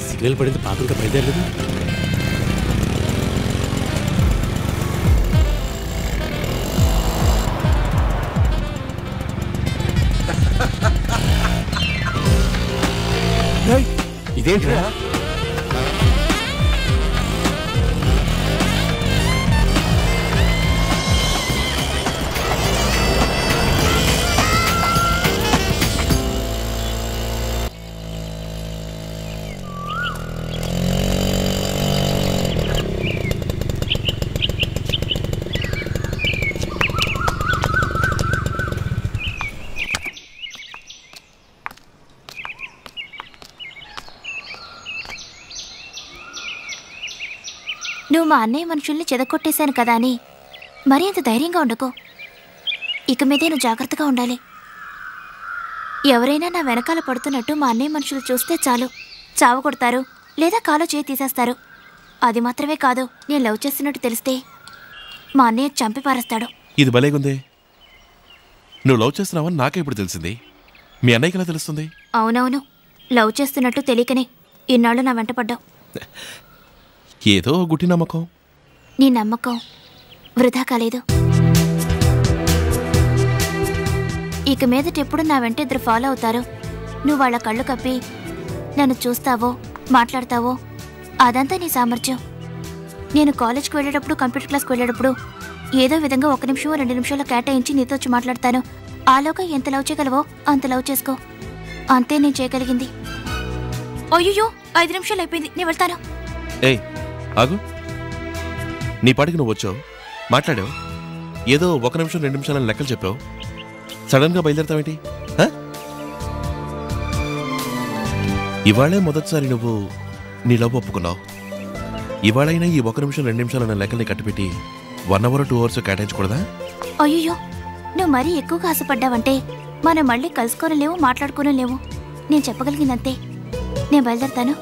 సిగ్నల్ పడింది, పాప ఇంకా బయలుదేరలేదు. ఇదేంట్రా? నువ్వు మా అన్నయ్య మనుషుల్ని చెదకొట్టేశాను కదా అని మరీ అంత ధైర్యంగా ఉండకు. ఇక మీదే నువ్వు జాగ్రత్తగా ఉండాలి. ఎవరైనా నా వెనకాల పడుతున్నట్టు మా అన్నయ్య మనుషులు చూస్తే చాలు, చావు కొడతారు లేదా కాలో చేయి తీసేస్తారు. అది మాత్రమే కాదు, నేను లవ్ చేస్తున్నట్టు తెలిస్తే మా అన్నయ్య చంపి పారేస్తాడు. ఇది భలేగుంది. నువ్వు లవ్ చేస్తున్నావని నాకే ఇప్పుడు తెలిసింది. మీ అన్నయ్యకి ఎలా తెలుస్తుంది? అవునవును, లవ్ చేస్తున్నట్టు తెలియకనే ఇన్నాళ్ళు నా వెంట పడ్డావు. ఏదో గుట్టి నమ్మకం. నీ నమ్మకం వృధా కాలేదు. ఇక మీదట ఎప్పుడు నా వెంట ఇద్దరు ఫాలో అవుతారు. నువ్వు వాళ్ళ కళ్ళు కప్పి నన్ను చూస్తావో మాట్లాడతావో అదంతా నీ సామర్థ్యం. నేను కాలేజ్కి వెళ్ళేటప్పుడు, కంప్యూటర్ క్లాస్కి వెళ్ళేటప్పుడు ఏదో విధంగా 1 నిమిషం 2 నిమిషాలు కేటాయించి నీతో వచ్చి మాట్లాడతాను. ఆలోగా ఎంత లవ్ చేయగలవో అంత లవ్ చేసుకో. అంతే నేను చేయగలిగింది. అయ్యో 5 నిమిషాలు అయిపోయింది, నేను వెళ్తాను. ఏయ్ ఆగు. నీ పాటికి నువ్వు వచ్చావు, మాట్లాడావు, ఏదో 1 నిమిషం 2 నిమిషాలని లెక్కలు చెప్పావు. సడన్గా బయలుదేరుతావేంటి? ఇవాళే మొదటిసారి నువ్వు నీ లవ్ ఒప్పుకున్నావు. ఇవాళైనా ఈ 1 నిమిషం 2 నిమిషాలన్న లెక్కల్ని కట్టిపెట్టి 1 అవర్ 2 అవర్స్ కేటాయించకూడదా? అయ్యో నువ్వు మరీ ఎక్కువగా ఆశపడ్డావంటే మనం మళ్ళీ కలుసుకోని లేవు, మాట్లాడుకోని లేవు. నేను చెప్పగలిగిందంతే. నేను బయలుదేరుతాను.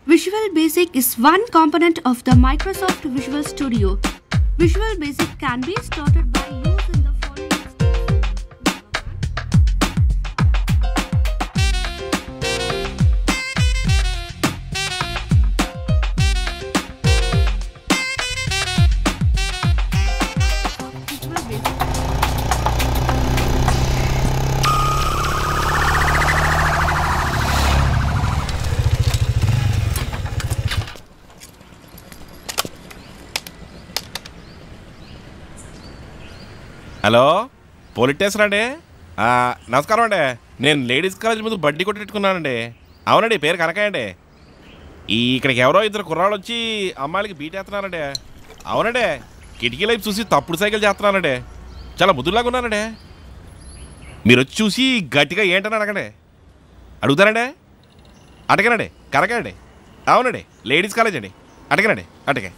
Visual Basic is one component of the Microsoft Visual Studio. Visual Basic can be started by using the following. Hello, police station అండి? నమస్కారం అండి. నేను లేడీస్ కాలేజ్ ముందు బడ్డీ కొట్టెట్టుకున్నానండి. అవునండి, పేరు కనకాయ అండి. ఇక్కడికి ఎవరో 2 కుర్రాళ్ళు వచ్చి అమ్మాయిలకి బీటేస్తున్నారండి. అవునండి, కిటికీ లైఫ్ చూసి తప్పుడు సైకిల్ చేస్తున్నానండి. చాలా ముద్దులాగా ఉన్నానండి. మీరు వచ్చి చూసి గట్టిగా ఏంటని అడగండి. అడుగుతారండి? అటగనండి, కనకాయ అండి. అవునండి, లేడీస్ కాలేజ్ అండి. అటగనండి, అటగే.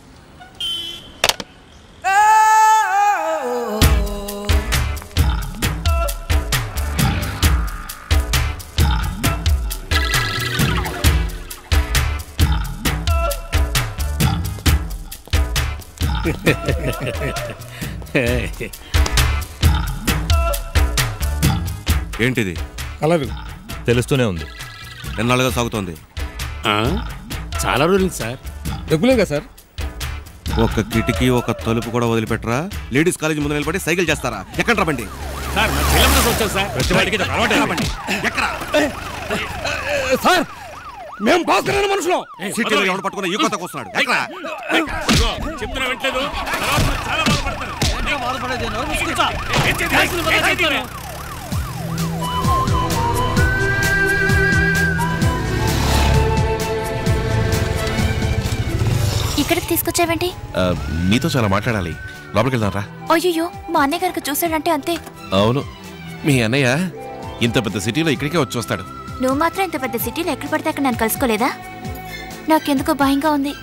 ఏంటిది? కలరు తెలుస్తూనే ఉంది. ఎన్నాళ్ళుగా సాగుతోంది? చాలా రోజులు సార్. రెగ్యులర్గా సార్. ఒక కిటికీ ఒక తలుపు కూడా వదిలిపెట్టరా? లేడీస్ కాలేజ్ ముందు నిలబడి సైకిల్ చేస్తారా? ఎక్కడ రండి సార్. మేము భాస్కర్ మనుషులు సిటీలో ఎవడు పట్టుకున్న ఈ కొత్తకు వస్తున్నాడు ఎక్కడ చెప్తున్నా వింటలేదు చాలా బాధపడతారు ఇక్కడికి తీసుకొచ్చావేంటి? నీతో చాలా మాట్లాడాలి, లోపలికి వెళ్దాం రా. అయ్యో, మా అన్నయ్య గారికి చూసాడంటే అంతే. అవును, మీ అన్నయ్య ఇంత పెద్ద సిటీలో ఇక్కడికే వచ్చి వస్తాడు. నువ్వు మాత్రం ఇంత పెద్ద సిటీలో ఎక్కడ పడితే అక్కడ నన్ను కలుసుకోలేదా? నాకెందుకో భయంగా ఉంది.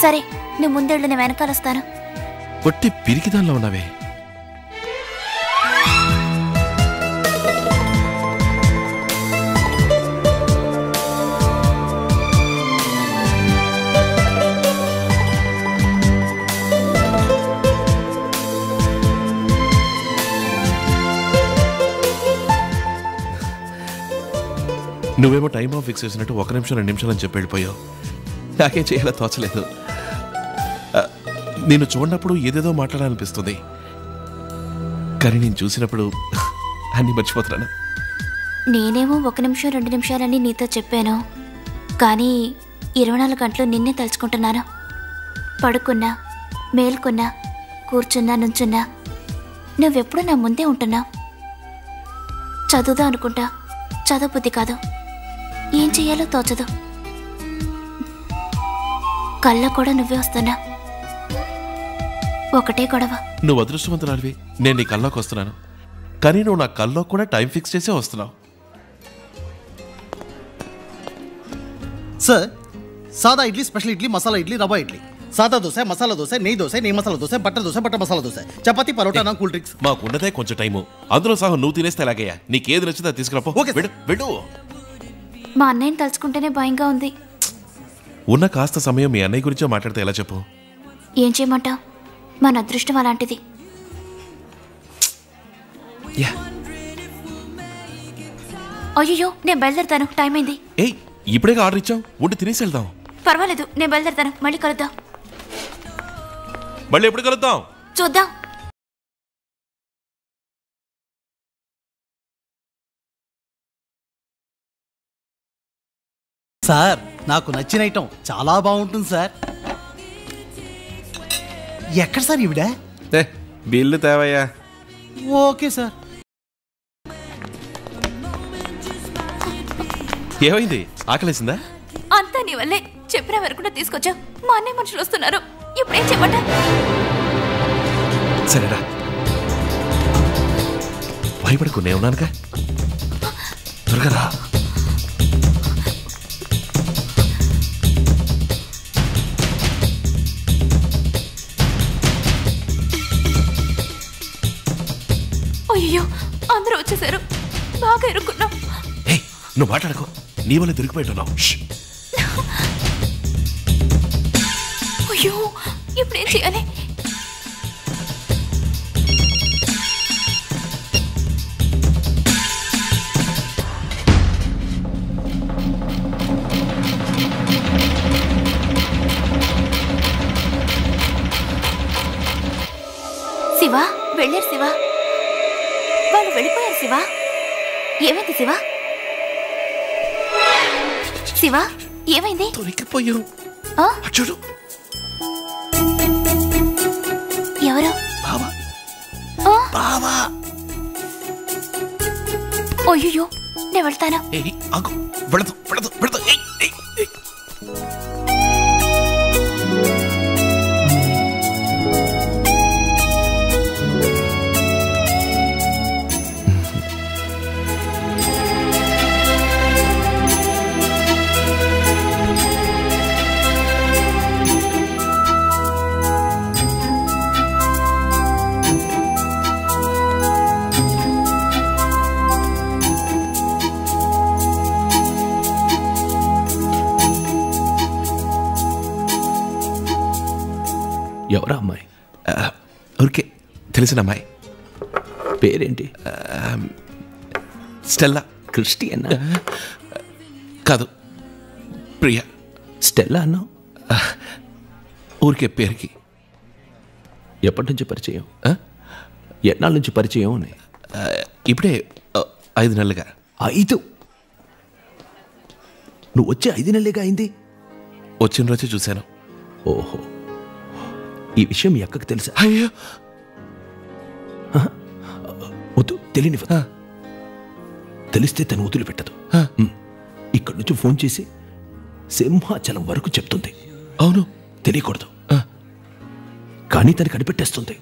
సరే, నువ్వు ముందెళ్ళు, నేను వెనకాల వస్తాను. పొట్టి పిరికిదానిలో ఉన్నావే. నువ్వేమో టైం ఆఫ్ ఫిక్స్ చేసినట్టు 1 నిమిషం 2 నిమిషాలు అని చెప్పి వెళ్ళిపోయావు. నాకేం చేయాలో తోచలేదు. నేను చూడనప్పుడు ఏదేదో మాట్లాడాలనిపిస్తుంది, కానీ నేను చూసినప్పుడు అన్నీ మర్చిపోతున్నాను. నేనేమో 1 నిమిషం 2 నిమిషాలని నీతో చెప్పాను, కానీ 24 గంటలు నిన్నే తలుచుకుంటున్నాను. పడుకున్నా, మేల్కొన్నా, కూర్చున్నా, నుంచున్నా నువ్వెప్పుడు నా ముందే ఉంటున్నావు. చదువుదా అనుకుంటా, చదువు బుద్ధి కాదు, ఏం చెయ్యాలో తోచదు. కళ్ళ కూడా నువ్వే వస్తున్నా, ఒకటే గొడవ. నువ్వు అదృష్టవంతురాలివి, నేను నీ కల్లోకి వస్తున్నాను, కానీ నువ్వు నా కల్లో కూడా టైం ఫిక్స్ చేసే వస్తున్నావు. సార్, సాదా ఇడ్లీ, స్పెషల్ ఇడ్లీ, మసాలా ఇడ్లీ, రవ్వ ఇడ్లీ, సాదా దోశ, మసాలా దోశ, నెయ్యి దోశ, నెయ్యి మసాలా దోశ, బట్టర్ దోశ, బట్టర్ మసాలా దోశ, చపాతీ, పరోటా, నా కూల్ డ్రింక్స్. మాకున్నదే కొంచెం టైము, అందులో సహా నువ్వు తినేస్తే ఎలాగయ్యా? నీకేది నచ్చితే తీసుకురాపో. వెళ్ళు. మా అన్నయ్యని తలుచుకుంటేనే భయంగా ఉంది. ఉన్న కాస్త సమయం మీ అన్నయ్య గురించో మాట్లాడితే ఎలా చెప్పు? ఏం చేయమంటావు? మన అదృష్టం అలాంటిది. అయ్యో, నేను బయలుదేరుతాను, టైం అయింది. ఏయ్, ఇప్పుడే ఆర్డర్ ఇచ్చావు, ఉండి తినేసి వెళ్దాం. పర్వాలేదు, నేను బయలుదేరుతాను, మళ్ళీ కలుద్దాం. మళ్ళీ ఎప్పుడు కలుద్దాం చూద్దాం. సార్, నాకు నచ్చిన ఐటమ్ చాలా బాగుంటుంది సార్. ఎక్కడ సార్ ఈవిడ? బిల్లు తేవయ్యా. Okay sir. ఏమైంది, ఆకలేసిందా? అంతా నీ వల్లే. చెప్పిన వరకు తీసుకొచ్చావు. మా అన్నయ్య మనుషులు వస్తున్నారు, ఇప్పుడేం చెప్పంట? సరేరా, భయపడకు, నేను ఉన్నానుగా, త్వరగా రా. అయ్యో, అందరూ వచ్చేసారు, బాగా ఇరుక్కున్నాం. నువ్వు మాట్లాడుకో, నీ వల్ల దొరికిపోయిట్టున్నావు. అయ్యో, ఇప్పుడేం చేయాలి? శివ, వెళ్ళారు శివ, వాళ్ళు వెళ్ళిపోయారు శివ. ఏమైంది శివ? శివ, ఏమైంది? దొరికిపోయావు. చూడు, ఎవరు? బావా. బావా. అయ్యో, నేను వెళ్తాను. ఎవరా అమ్మాయి? ఊరికే తెలిసిన అమ్మాయి. పేరేంటి? స్టెల్లా. క్రిస్టియన్ కాదు, ప్రియా. స్టెల్లా అన్నావు? ఊరికే పేరుకి. ఎప్పటి నుంచి పరిచయం? ఎన్నాళ్ళ నుంచి పరిచయం? ఇప్పుడే 5 నెలలుగా. 5? నువ్వు వచ్చే 5 నెలలేగా అయింది. వచ్చిన రోజే చూశాను. ఓహో, ఈ విషయం మీ అక్కకి తెలుసా? అయ్యో వద్దు, తెలియని తెలిస్తే తను వదిలిపెట్టదు. ఇక్కడి నుంచి ఫోన్ చేసి సింహాచలం వరకు చెప్తుంది. అవును, తెలియకూడదు, కానీ తను కనిపెట్టేస్తుంది.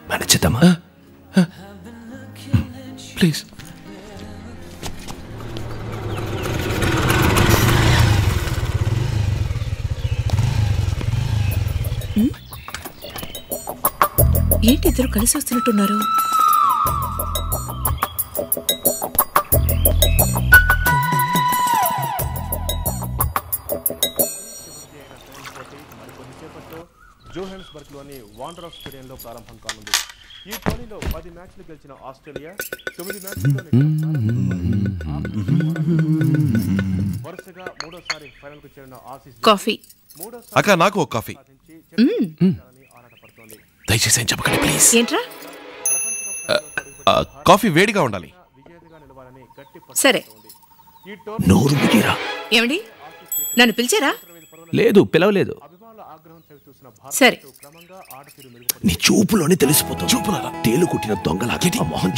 మేనేజ్ చేద్దామా? ప్లీజ్. ఏంటి ఇద్దరు కలిసి వస్తున్నట్టున్నారు? జోహాన్స్బర్గ్లోని వాండరర్స్ స్టేడియంలో ప్రారంభం కానుంది. ఈ టోర్నీలో 10 మ్యాచ్లు గెలిచిన ఆస్ట్రేలియా 9 మ్యాచ్ల్లో వరుసగా మూడోసారి ఫైనల్కు చేరిన ఆసీస్ కాఫీ. అక్క, నాకు ఒక కాఫీ. దయచేసి ఏం చెప్పకండి ప్లీజ్. ఏంట్రా? కాఫీ వేడిగా ఉండాలి. సరే. నోరు ముగిరా. ఏమండి, నన్ను పిలిచారా? లేదు, పిలవలేదు. సరే. నీ చూపులోనే తెలిసిపోతావు. చూపులా తేలు కుట్టిన దొంగలాగే ఆ మొహం.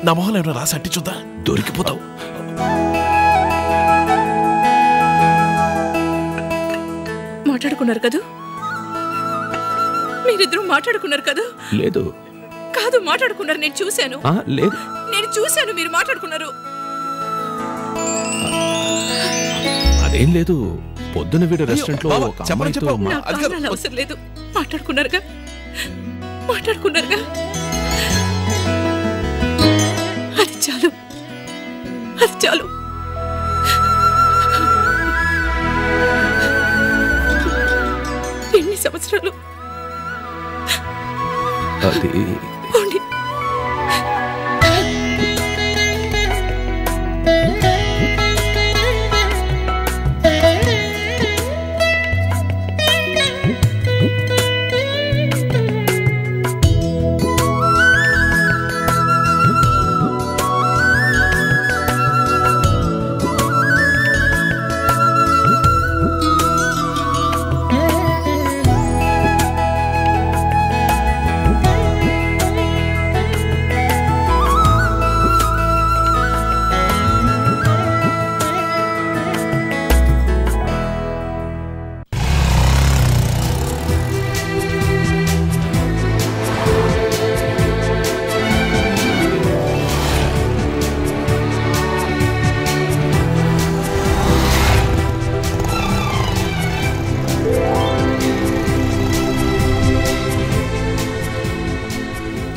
నా మొహం ఏమైనా రాసి అట్టి చూద్దా? దొరికిపోతావు. మాట్లాడుకున్నారు కదా? మీరిద్దరూ మాట్లాడుకున్నారు కదా? లేదు. కాదు, మాట్లాడుకున్నారు. నేను చూశాను. లేదు, నేను చూశాను, మీరు మాట్లాడుకున్నారు. అదేం లేదు. పొద్దున వీడు రెస్టారెంట్ లో ఒక అమ్మాయితో అవసరం లేదు. మాట్లాడుకున్నారుగా, మాట్లాడుకున్నారుగా. అది చాలు, అది చాలు. ఎన్ని సంవత్సరాలు అది పోండి.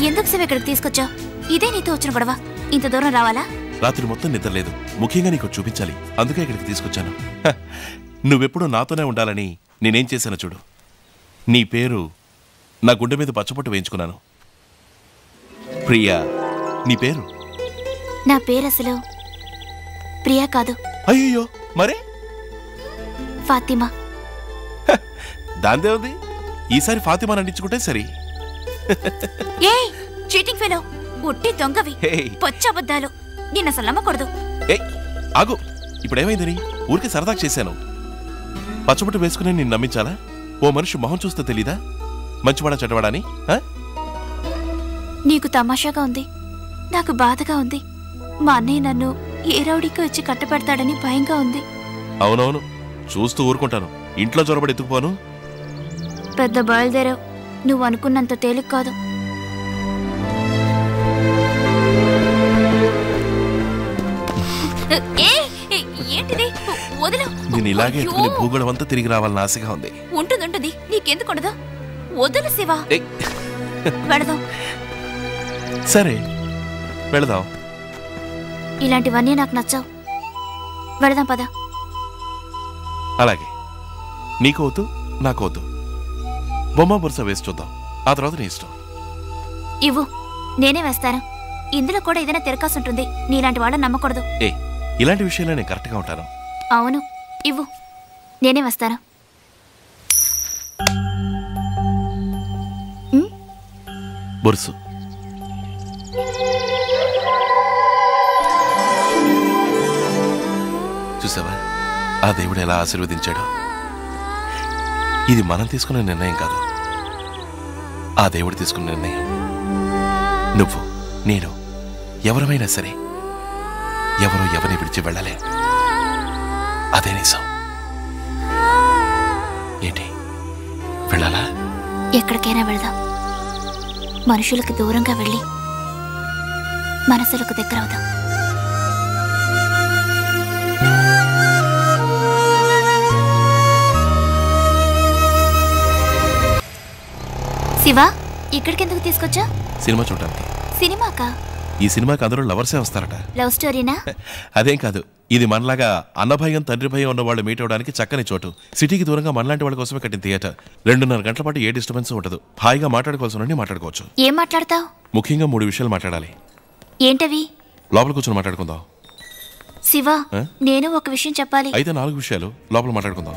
ఎందుకు శివ ఇక్కడికి తీసుకొచ్చావు? ఇదే నీతో వచ్చిన గొడవ? ఇంత దూరం రావాలా? రాత్రి మొత్తం నిద్ర లేదు. ముఖ్యంగా నీకు చూపించాలి, అందుకే ఇక్కడికి తీసుకొచ్చాను. నువ్వెప్పుడు నాతోనే ఉండాలని నేనేం చేశానో చూడు. నీ పేరు నా గుండె మీద పచ్చబొట్టు వేయించుకున్నాను. ప్రియా. నీ పేరు? నా పేరు అసలు ప్రియా కాదు. అయ్యో, మరే? ఫాతిమా. దాందే ఉంది. ఈసారి ఫాతిమా నండించుకుంటే సరి. ఏ చీటింగ్ ఫెలో, ఉట్టి దొంగవి, పొచ్చబద్దాలు. నిన్న అసలు నమ్మకూడదు. ఆగు, ఇప్పుడేమైందని ఊరికి సరదా చేశాను. పచ్చబొట్టు వేసుకుని నేను నమ్మించాలా? ఓ మనిషి మొహం చూస్తే తెలీదా మంచివాడా చెడ్డవాడా అని? నీకు తమాషాగా ఉంది, నాకు బాధగా ఉంది. మా అన్నయ్య నన్ను ఏ రౌడీకి వచ్చి కట్టపెడతాడని భయంగా ఉంది. అవునవును, చూస్తూ ఊరుకుంటాను. ఇంట్లో జొరబడి ఎత్తుకుపోను. పెద్ద బయలుదేరావు. నువ్వు అనుకున్నంత తేలిక కాదు. ఏంటిది? వదిలు. నేను ఇలాగే ఎత్తుకుని భూగోళం అంతా తిరిగి రావాలని ఆశగా ఉంది. ఉంటుంది, నీకెందుకుండదు? వదిలు శివ. వెళదాం. సరే, వెళదాం. ఇలాంటివన్నీ నాకు నచ్చావు. వెళదాం పద. అలాగే. నీకోవద్దు, నాకోవద్దు. బొమ్మ బుర్స వేసి చూద్దాం, ఆ తర్వాత నీ ఇష్టం. ఇవ్వు, నేనే వేస్తాను. ఇందులో కూడా ఏదైనా తిరకాసు ఉంటుంది. నీలాంటి వాళ్ళని నమ్మకూడదు. ఇలాంటి విషయాల్లో నేను కరెక్ట్గా ఉంటాను. అవును, ఇవ్వు, నేనే వేస్తాను. బొరుసు. చూసావా ఆ దేవుడు ఎలా ఆశీర్వదించాడు. ఇది మనం తీసుకున్న నిర్ణయం కాదు, ఆ దేవుడు తీసుకున్న నిర్ణయం. నువ్వు నేను ఎవరమైనా సరే ఎవరో ఎవరిని విడిచి వెళ్ళలే. అదే నిజం. ఏంటి వెళ్ళాలా? ఎక్కడికైనా వెళ్దాం. మనుషులకు దూరంగా వెళ్ళి మనసులకు దగ్గర అవుదాం. శివ, ఇక్కడికి ఎందుకు తీసుకొచ్చా? సినిమా చూడటానికి. సినిమాకా? ఈ సినిమాకి అందరూ లవర్సే వస్తారట. లవ్ స్టోరీనా? అదేం కాదు, ఇది మనలాగా అన్న భయం తండ్రి భయం ఉన్న వాళ్ళు మీట్ అవడానికి చక్కని చోటు. సిటీకి దూరంగా మనలాంటి వాళ్ళ కోసమే కట్టిన థియేటర్. 2.5 గంటల పాటు ఏ డిస్టర్బెన్స్ ఉండదు. హాయిగా మాట్లాడుకోవాల్సిన మాట్లాడుకోవచ్చు. ఏం మాట్లాడతావు? ముఖ్యంగా 3 విషయాలు మాట్లాడాలి. ఏంటవి? లోపల కూర్చొని మాట్లాడుకుందాం. శివ, నేను ఒక విషయం చెప్పాలి. అయితే 4 విషయాలు లోపల మాట్లాడుకుందాం.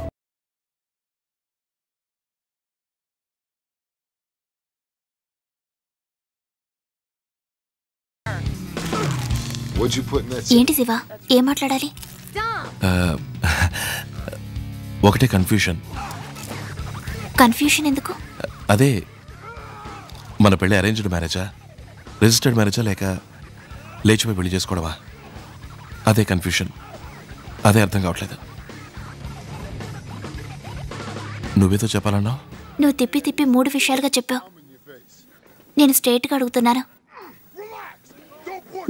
ఏంటి శివ, ఏం మాట్లాడాలి? ఒకటే కన్ఫ్యూషన్. కన్ఫ్యూషన్ ఎందుకు? అదే, మన పెళ్ళి అరేంజ్డ్ మ్యారేజా, రిజిస్టర్డ్ మ్యారేజా, లేక లేచిపోయి పెళ్లి చేసుకోవడమా? అదే కన్ఫ్యూషన్. అదే అర్థం కావట్లేదు. నువ్వేదో చెప్పాలన్నా? నువ్వు తిప్పి తిప్పి 3 విషయాలుగా చెప్పావు. నేను స్ట్రైట్గా అడుగుతున్నాను,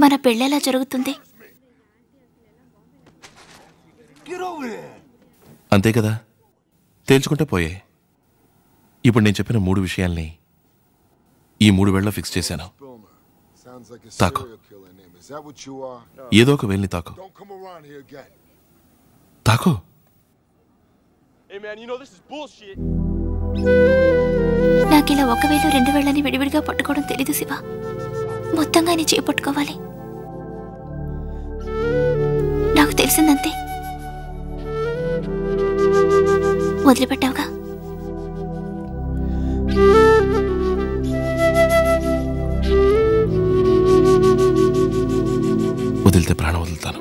మన పెళ్ళెలా జరుగుతుంది? అంతే కదా, తేల్చుకుంటే పోయే. ఇప్పుడు నేను చెప్పిన 3 విషయాల్ని ఈ 3 వేళ్ళలో ఫిక్స్ చేశాను. తాకు, ఏదో ఒక వేల్ని తాకు. తాకు. నాకిలా 1 వేలు 2 వేళ్ళని విడివిడిగా పట్టుకోవడం తెలీదు శివ. మొత్తంగా నీ చేయి పట్టుకోవాలి. నాకు తెలిసిందంతే. వదిలిపెట్టావుగా. వదిలితే ప్రాణం వదులుతాను.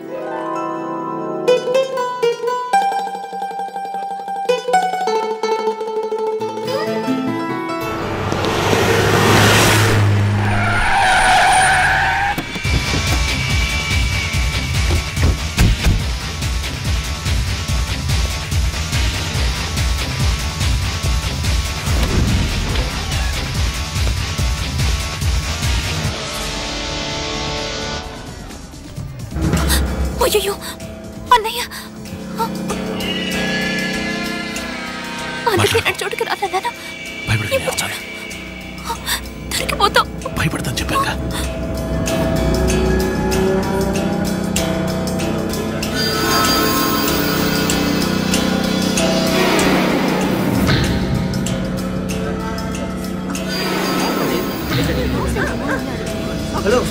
అయ్యో అన్నయ్య, అందుకే నా చోటుకి రాలేదా? ఇప్పుడు చూడు, దొరికిపోతాం. భయపడతాను చెప్పాక. హలో,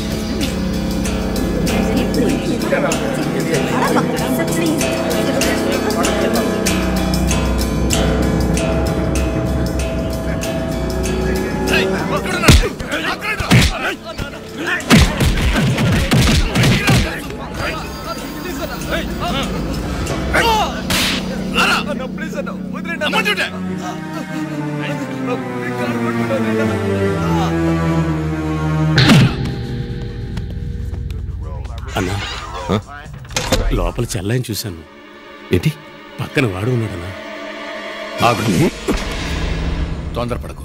అన్నా, లోపల చెల్లాయని చూశాను. ఏంటి? పక్కన వాడు ఉన్నాడన్నా. తొందరపడకు.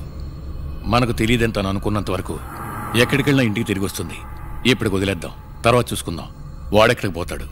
మనకు తెలియదని తను అనుకున్నంత వరకు ఎక్కడికెళ్ళినా ఇంటికి తిరిగి వస్తుంది. ఇప్పటికి వదిలేద్దాం, తర్వాత చూసుకుందాం. వాడెక్కడికి పోతాడు?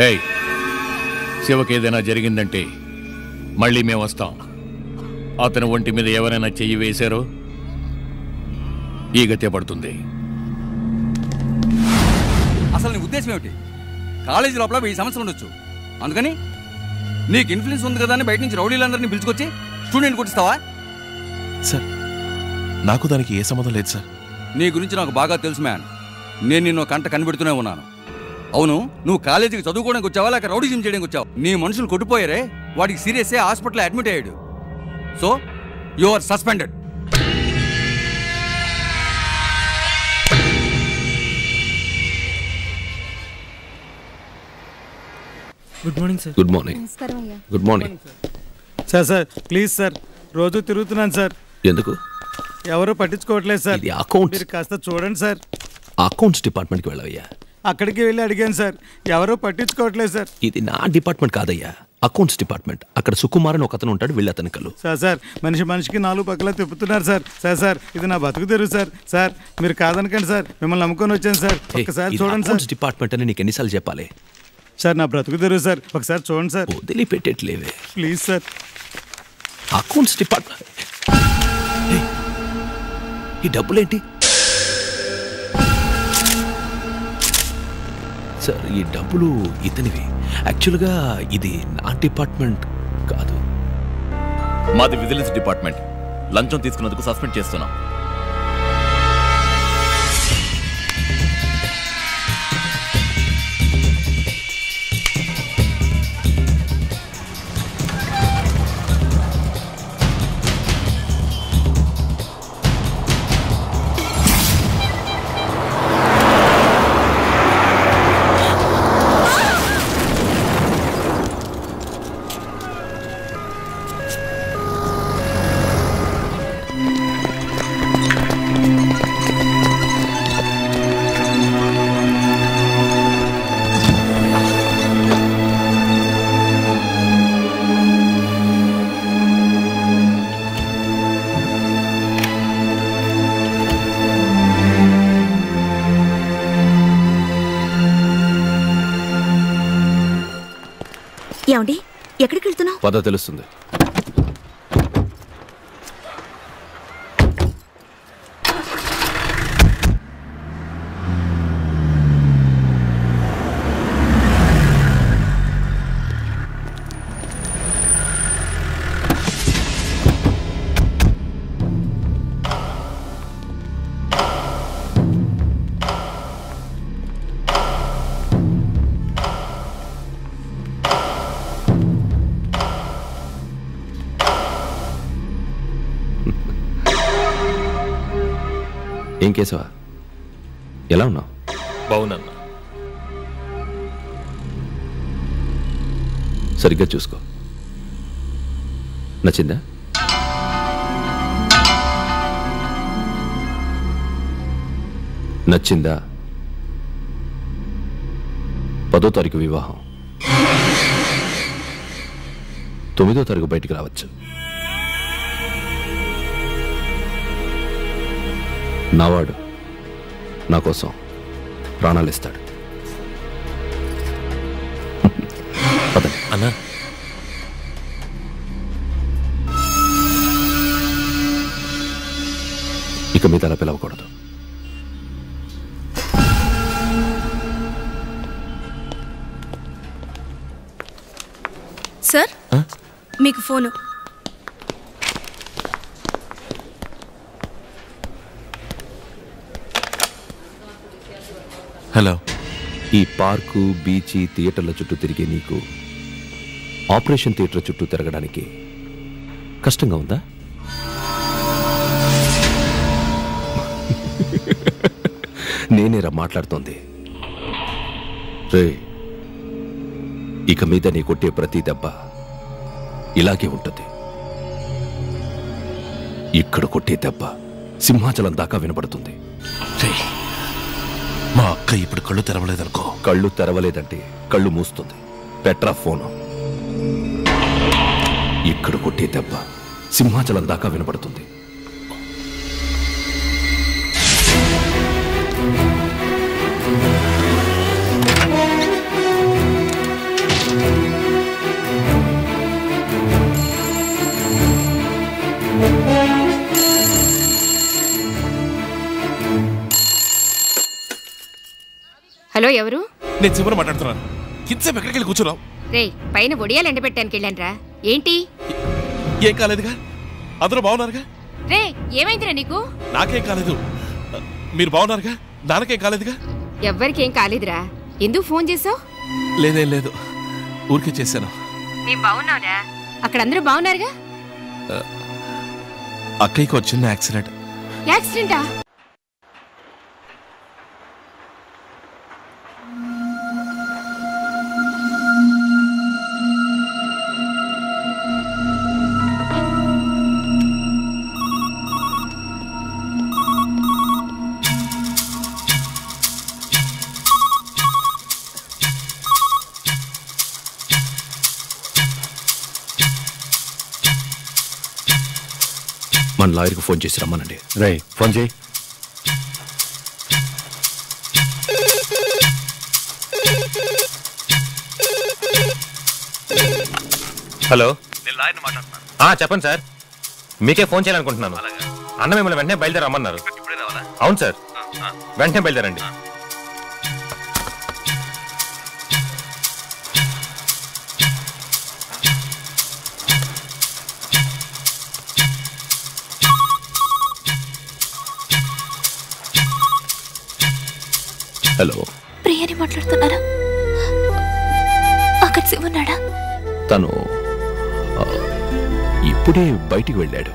ఏయ్, శివకి ఏదైనా జరిగిందంటే మళ్ళీ మేము వస్తాం. అతని ఒంటి మీద ఎవరైనా చెయ్యి వేశారో ఈ గతే పడుతుంది. అసలు నీ ఉద్దేశం ఏమిటి? కాలేజీ లోపల 1000 సమస్యలు ఉండొచ్చు, అందుకని నీకు ఇన్ఫ్లుయెన్స్ ఉంది కదా అని బయట నుంచి రౌడీలందరినీ పిలుచుకొచ్చి స్టూడెంట్ కొట్టిస్తావా? సార్, నాకు దానికి ఏ సంబంధం లేదు సార్. నీ గురించి నాకు బాగా తెలుసు మ్యాన్. నేను నిన్ను కంట కనిపెడుతూనే ఉన్నాను. అవును, నువ్వు కాలేజీకి చదువుకోవడానికి వచ్చావా లేక రౌడీజం చేయడానికి వచ్చావు? నీ మనుషులు కొట్టిపోయారే, వాడికి సీరియస్ హాస్పిటల్లో అడ్మిట్ అయ్యాడు. So you are suspended. Good morning sir. Good morning. Good morning sir. Sir please sir, రోజు తిరుగుతున్నాను సార్. ఎందుకు? ఎవరు పట్టించుకోవట్లేదు సార్. ఇది అకౌంట్స్. మీరు కాస్త చూడండి సార్. అకౌంట్స్ డిపార్ట్మెంట్కి వెళ్ళవయ్యా. అక్కడికి వెళ్ళి అడిగాను సార్, ఎవరు పట్టించుకోవట్లేదు సార్. ఇది నా డిపార్ట్మెంట్ కాదయ్యా, అకౌంట్స్ డిపార్ట్మెంట్. అక్కడ సుకుమార్ అని ఒకతను ఉంటాడు, వెళ్ళి అతని కలు. సార్ సార్ మనిషికి 4 పక్కల తిప్పుతున్నారు సార్. సార్ సార్ ఇది నా బతుకు తెరుగు సార్. సార్ మీరు కాదనకండి సార్, మిమ్మల్ని నమ్ముకొని వచ్చాను సార్. ఒకసారి చూడండి సార్. డిపార్ట్మెంట్ అని నీకు ఎన్నిసార్లు చెప్పాలి? సార్ నా బ్రతుకు తెరుగు సార్, ఒకసారి చూడండి సార్. వదిలిపెట్టేట్లేవే ప్లీజ్ సార్. Accounts department. ఈ డబ్బులేంటి సార్? ఈ డబ్బులు ఇతనివి. యాక్చువల్గా ఇది నా డిపార్ట్మెంట్ కాదు. మాది విజిలెన్స్ డిపార్ట్మెంట్. లంచం తీసుకున్నందుకు సస్పెండ్ చేస్తున్నాం. ఏమండి, ఎక్కడికి వెళ్తున్నావు? పద తెలుస్తుంది. ఏం కేశవా, ఎలా ఉన్నావు? బావునన్నా. సరిగ్గా చూసుకో. నచ్చిందా? నచ్చిందా? 10వ తారీఖు వివాహం, 9వ తారీఖు బయటికి రావచ్చు. నావాడు నా కోసం ప్రాణాలు ఇస్తాడు. అన్నా, ఇక మీద అలా పిలవకూడదు. సార్ మీకు ఫోను. హలో. ఈ పార్కు, బీచ్, థియేటర్ల చుట్టూ తిరిగే నీకు ఆపరేషన్ థియేటర్ చుట్టూ తిరగడానికి కష్టంగా ఉందా? నేనేరా మాట్లాడుతోంది. రే, ఇక మీద నీ కొట్టే ప్రతి దెబ్బ ఇలాగే ఉంటుంది. ఇక్కడ కొట్టే దెబ్బ సింహాచలం దాకా వినపడుతుంది. మా అక్క ఇప్పుడు కళ్ళు తెరవలేదనుకో. కళ్ళు తెరవలేదంటే కళ్ళు మూస్తుంది. Petra phone. ఇక్కడ కొట్టే దెబ్బ సింహాచలం దాకా వినపడుతుంది. నేను చివరి మాట్లాడుతున్నాను. ఇంతసేపు ఎక్కడికి వెళ్ళి కూర్చున్నావు? రే పైన ఒడియాలు ఎండబెట్టానికి వెళ్ళానురా. ఏంటి? ఏం కాలేదుగా, అందరూ బాగున్నారుగా? రే ఏమైందిరా నీకు? నాకేం కాలేదు. మీరు బాగున్నారుగా? నాన్నకేం కాలేదుగా? ఎవ్వరికేం కాలేదురా. ఎందుకు ఫోన్ చేసావు? లేదేం లేదు, ఊరికే చేశాను. నేను బాగున్నావురా. అక్కడ అందరూ బాగున్నారుగా? అక్కయ్యకి ఒక చిన్న యాక్సిడెంట్. యాక్సిడెంటా? మన లాయర్కి ఫోన్ చేసి రమ్మనండి. రై ఫోన్ చేయి. హలో, నేను లాయర్ని మాట్లాడుతున్నాను. చెప్పండి సార్, మీకే ఫోన్ చేయాలనుకుంటున్నాను. అన్న మిమ్మల్ని వెంటనే బయలుదేరి రమ్మన్నారు. అవును సార్, వెంటనే బయలుదేరండి. హలో, ప్రియాని మాట్లాడుతున్నారా? అక్కడ శివున్నాడా? తను ఇప్పుడే బయటికి వెళ్ళాడు.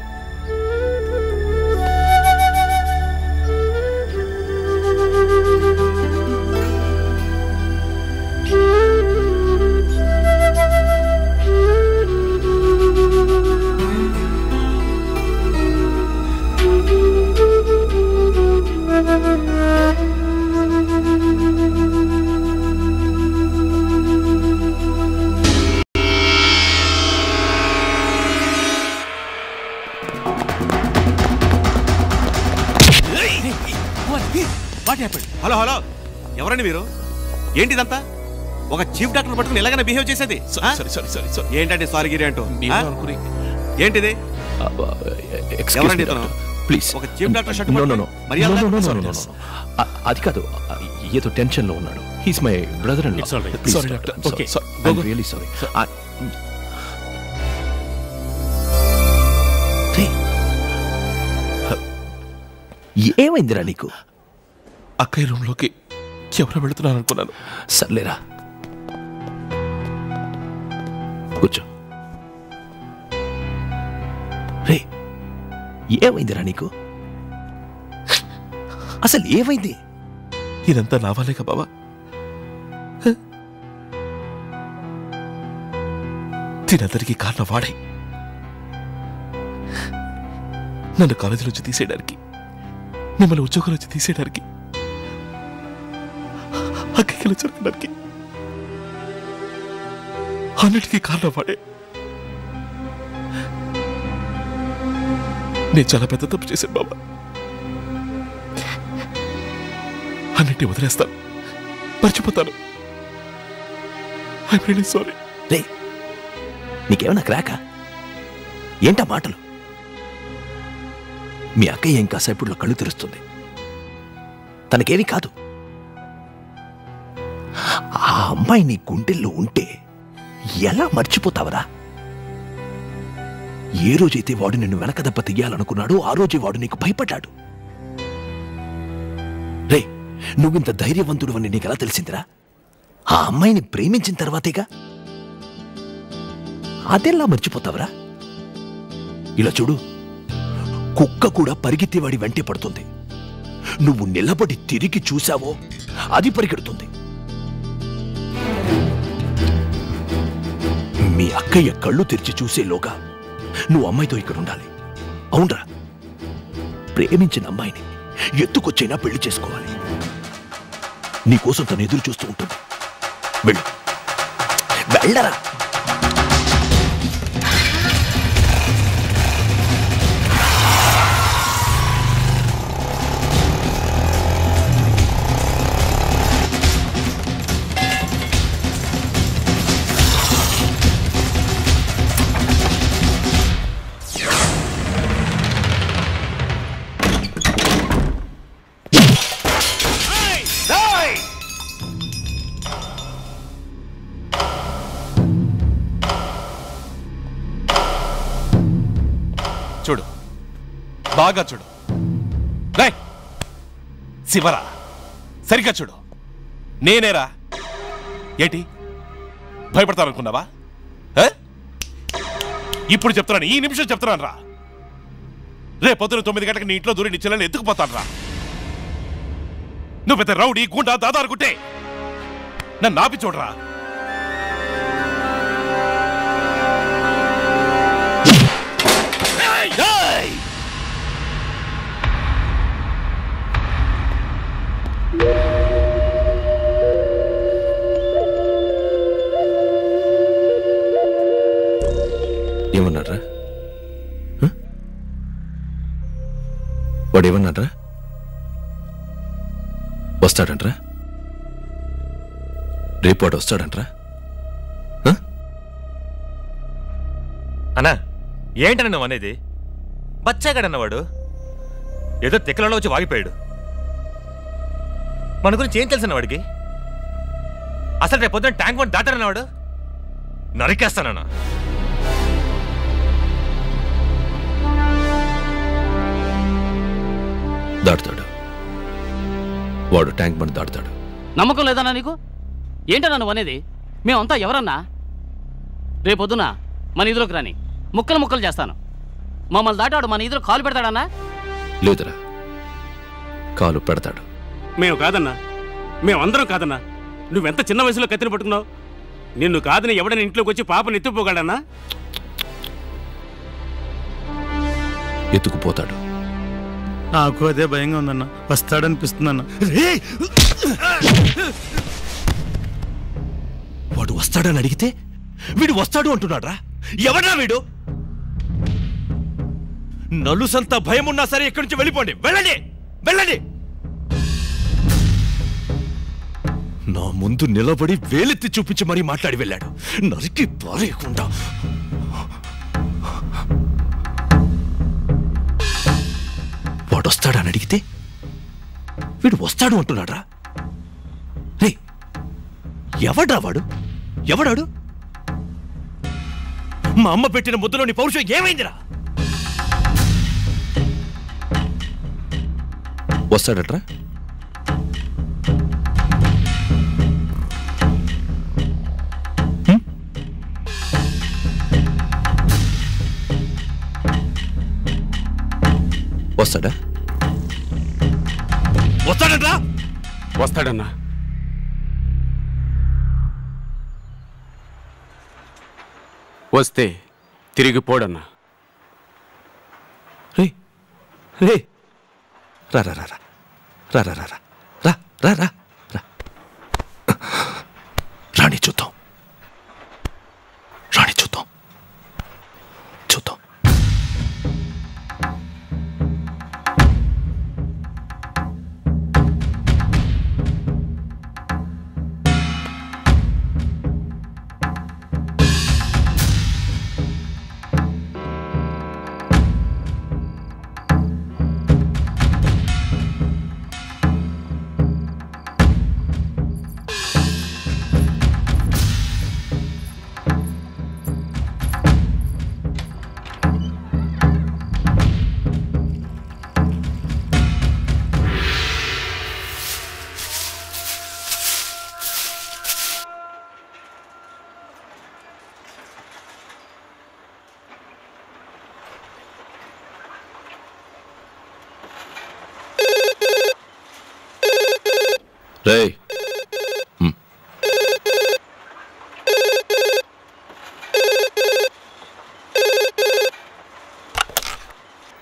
హలో హలో, ఎవరండి మీరు? ఏంటిదంతా? ఒక చీఫ్ డాక్టర్ పట్టుకుని ఎలాగైనా బిహేవ్ చేసేది? ఏంటంటే సారీ గిరి అంటూ ఏంటిది? ఎవరండి ప్లీజ్, ఒక చీఫ్ డాక్టర్ షర్ట్ అది కాదు, ఏదో టెన్షన్ లో ఉన్నాడు. He's my brother and really sorry. ఏమైందిరా నీకు? అక్కయ్య రూమ్లోకి ఎవరో వెళుతున్నారు అనుకున్నాను. సర్లేరా, కూర్చో. రే ఏమైందిరా నీకు? అసలు ఏమైంది? ఇదంతా నా వల్లేక బావా. దీనందరికీ కారణం వాడే. నన్ను కాలేజీ నుంచి తీసేయడానికి, మిమ్మల్ని ఉద్యోగం నుంచి తీసేయడానికి, అక్కడికి జరగడానికి, అన్నిటికీ కారణం వాడే. నేను చాలా పెద్ద తప్పు చేశాను బాబా. అన్నిటినీ వదిలేస్తాను, మర్చిపోతాను. I'm really sorry. రే నీకేమన్నా క్రాకా? ఏంటా మాటలు? మీ అక్కయ్య ఇంకా సేపట్లో కళ్ళు తెరుస్తుంది. తనకేమీ కాదు. ఆ అమ్మాయి నీ గుండెల్లో ఉంటే ఎలా మర్చిపోతావరా? ఏ రోజైతే వాడు నిన్ను వెనక దెబ్బ తీయాలనుకున్నాడో ఆ రోజే వాడు నీకు భయపడ్డాడు. రే నువ్వింత ధైర్యవంతుడు అని నీకెలా తెలిసిందిరా? ఆ అమ్మాయిని ప్రేమించిన తర్వాతేగా. అదెలా మర్చిపోతావరా? ఇలా చూడు, కుక్క కూడా పరిగెత్తేవాడి వెంటే పడుతుంది. నువ్వు నిలబడి తిరిగి చూశావో అది పరిగెడుతుంది. మీ అక్కయ్య కళ్ళు తెరిచి చూసేలోగా నువ్వు అమ్మాయితో ఇక్కడ ఉండాలి. అవునరా? ప్రేమించిన అమ్మాయిని ఎత్తుకొచ్చైనా పెళ్లి చేసుకోవాలి. నీకోసం తను ఎదురు చూస్తూ ఉంటుంది. వెళ్ళు, వెళ్ళరా. చూడు, బాగా చూడు. రేయ్ శివరా, సరిగ్గా చూడు. నేనేరా? ఏంటి భయపడతాననుకున్నావా? ఇప్పుడు చెప్తున్నాను, ఈ నిమిషం చెప్తున్నాను రా. రేపు పొద్దున 9 గంటలకు నీ ఇంట్లో దూరి నీ చెల్లెలు ఎత్తుకుపోతాను రా. నువ్వు పెద్ద రౌడీ గుండా దాదా అనుకుంటే నన్ను ఆపి చూడరా. ఏమన్నారా? వాడు ఏమన్నారా? వస్తాడంట్రా? రేపు వాడు వస్తాడంట్రా? అన్నా ఏంటన్నా నువ్వు అనేది? బచ్చాగాడన్నవాడు ఏదో తెక్కలలో వచ్చి వాగిపోయాడు. మన గురించి ఏం తెలుసన్న వాడికి? అసలు రేపు పొద్దున్న ట్యాంక్ బండ్ దాటారన్నవాడు నరికేస్తానన్నా. దాటుతాడు, వాడు ట్యాంక్ బండ్ దాటుతాడు. నమ్మకం లేదన్నా నీకు? ఏంటన్నా నువ్వు అనేది? మేమంతా ఎవరన్నా? రేపొద్దున మన ఇదిలోకి రాని ముక్కలు ముక్కలు చేస్తాను. మమ్మల్ని దాటాడు మన ఇదిలో కాలు పెడతాడన్నా? లేదురా, కాలు పెడతాడు. మేము కాదన్నా, మేమందరం కాదన్నా. నువ్వెంత చిన్న వయసులో కత్తిని పట్టుకున్నావు? నిన్ను కాదని ఎవడైనా ఇంట్లోకి వచ్చి పాపను ఎత్తుకుపోగాడన్నా? ఎత్తుకుపోతాడు. నాకు అదే భయంగా ఉందన్న. వస్తాడనిపిస్తుందన్న. వాడు వస్తాడని అడిగితే వీడు వస్తాడు అంటున్నాడ్రా. ఎవడ్రా వీడు? నలుసంత భయం ఉన్నా సరే ఇక్కడి నుంచి వెళ్ళిపోండి. వెళ్ళండి, వెళ్ళండి. నా ముందు నిలబడి వేలెత్తి చూపించి మరీ మాట్లాడి వెళ్ళాడు. నరికి పారేయకుండా. వాడు వస్తాడని అడిగితే వీడు వస్తాడు అంటున్నాడ్రా. రే, ఎవడ్రా వాడు? ఎవడాడు? మా అమ్మ పెట్టిన ముద్దలోని పౌరుషం ఏమైందిరా? వస్తాడట్రా? వస్తాడా? వస్తాడట్రా? వస్తాడన్నా. వస్తే తిరిగిపోడన్నా. రే రే, రా రా రా రా రా రా రా రా రా రా రా రాణి చూద్దాం, రాణి చూద్దాం, చూద్దాం. రేయ్,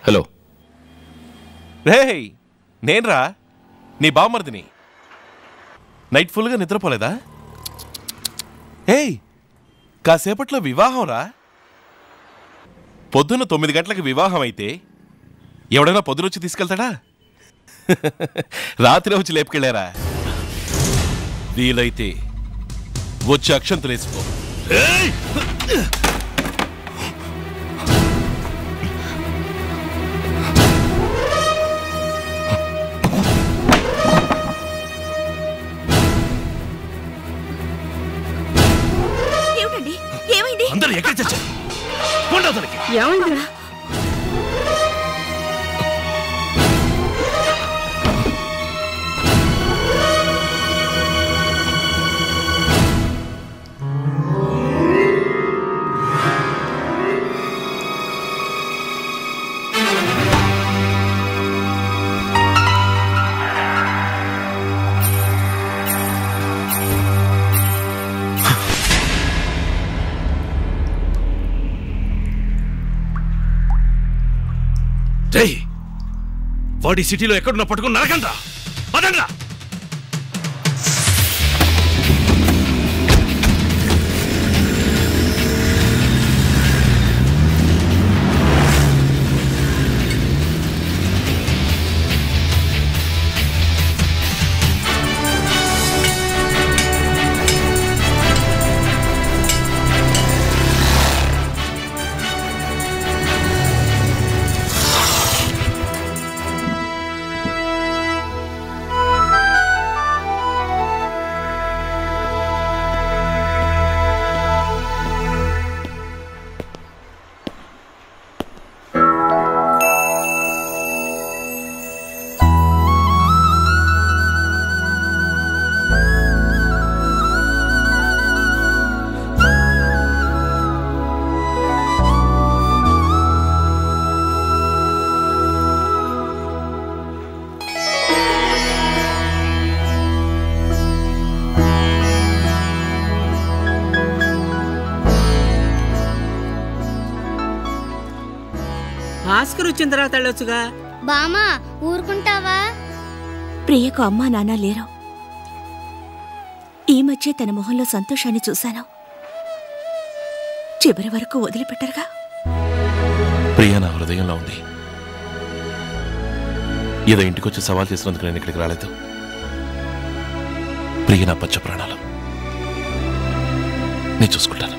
హలో. రేయ్, నేన్రా నీ బామ్మర్దిని. నైట్ ఫుల్గా నిద్రపోలేదా? ఏయ్, కాసేపట్లో వివాహం రా. పొద్దున్న 9 గంటలకు వివాహం అయితే ఎవడైనా పొద్దునొచ్చి తీసుకెళ్తాడా? రాత్రి వచ్చి లేపుకెళ్ళారా? వీలైతే వచ్చి అక్షంతలేసుకో. ఏమిటండి? ఏమైంది? అందరూ ఎక్కడ చచ్చారు? ఏమైందిరా? వాడి సిటీలో ఎక్కడున్నా పట్టుకుని నరకండ్రా, పదండ్రా. భాస్కర్ వచ్చిన తర్వాత వెళ్ళొచ్చుగా. బామా ఊరుకుంటావా? ప్రియకు అమ్మా నాన్న లేరు. ఈ మధ్య తన మొహంలో సంతోషాన్ని చూశాను. చివరి వరకు వదిలిపెట్టరుగా. ప్రియ నా హృదయంలో ఉంది. ఏదో ఇంటికొచ్చి సవాల్ చేసినందుకు నేను ఇక్కడికి రాలేదు. ప్రియ నా పచ్చ ప్రాణాలు. నేను చూసుకుంటాను.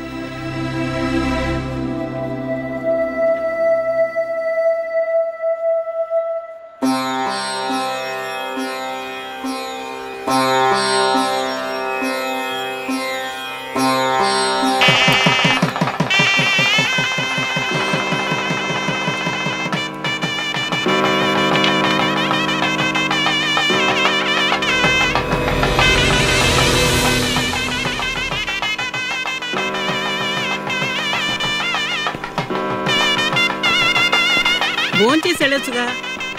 భోంచేసి వెళ్ళొచ్చుగా.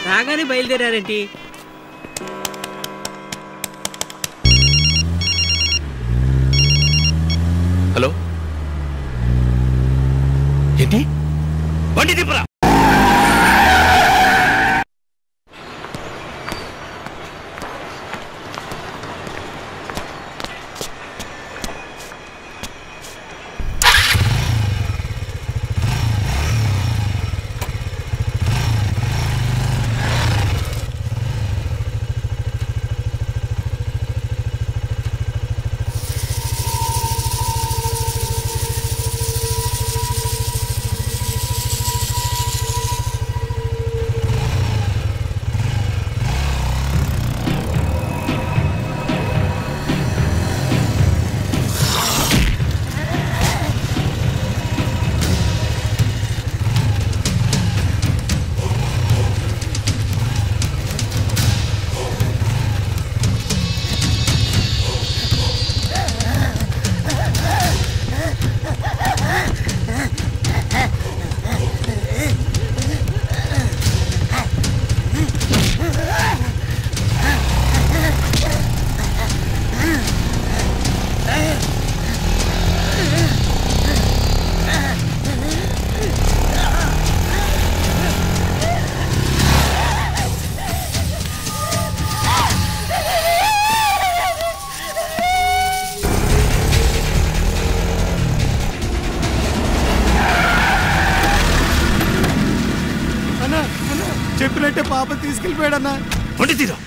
రాగానే బయలుదేరారేంటి? హలో, ఏంటి? బండి దింపరా. చెప్పినట్టే పాప తీసుకెళ్ళిపోయాడన్నా. బండి తీరా.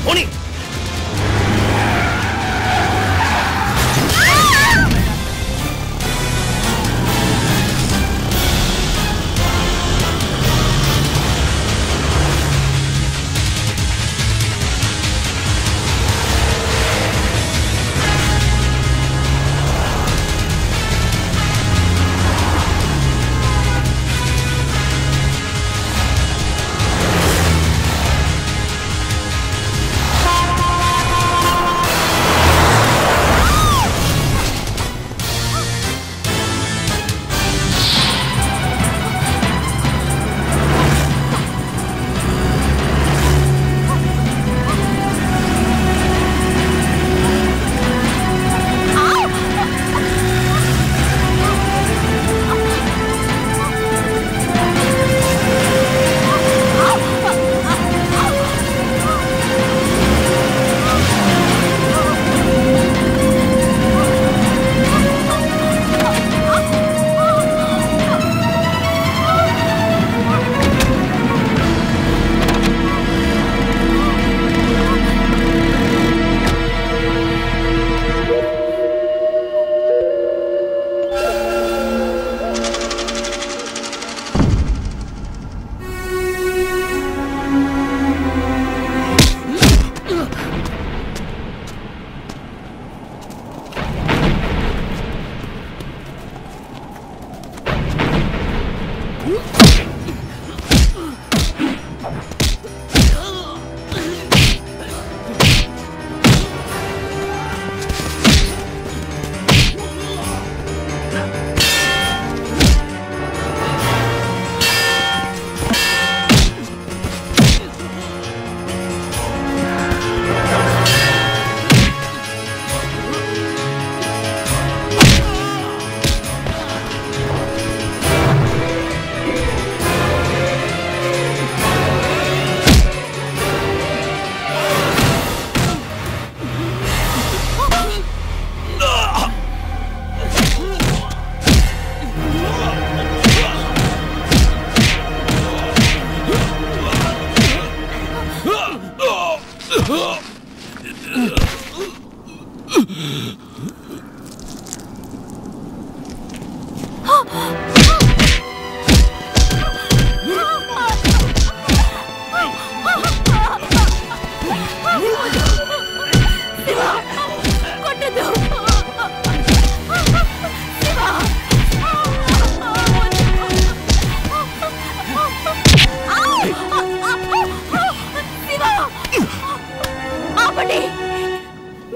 పోనీ.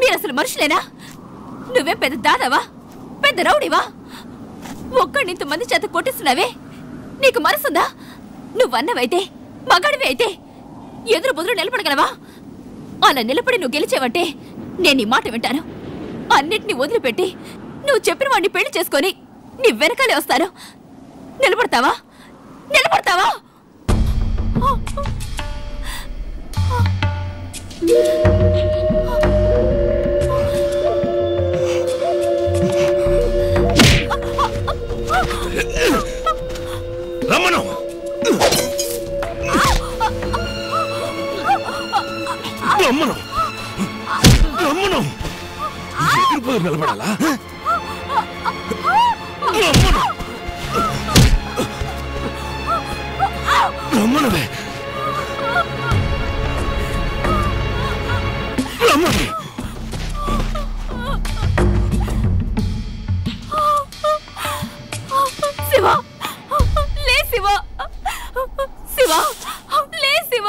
మీరసలు మనుషులేనా? నువ్వేం పెద్ద దాదావా, పెద్ద రౌడీవా? ఒక్కడిని ఇంతమంది చేత కొట్టిస్తున్నావే, నీకు మనసుందా? నువ్వన్నవైతే మగాడివి అయితే ఎదురు బుదురు నిలబడగలవా? అలా నిలబడి నువ్వు గెలిచేవంటే నేను ఈ మాట వింటాను. అన్నిటినీ వదిలిపెట్టి నువ్వు చెప్పిన వాడిని పెళ్లి చేసుకొని నీ వెనకాలే వస్తాను. నిలబడతావా? నిలబడతావా? రమ్మను. రమ్మను. రమ్మను. ఎదురుపోయి నిలబడాలా? రమ్మను. రమ్మనువే. రమ్మను. శివ, లే శివ, శివ, లే శివ,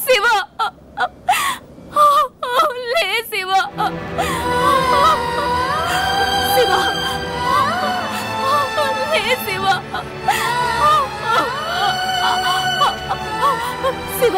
శివ, లే శివ, శివ, లే శివ, శివ.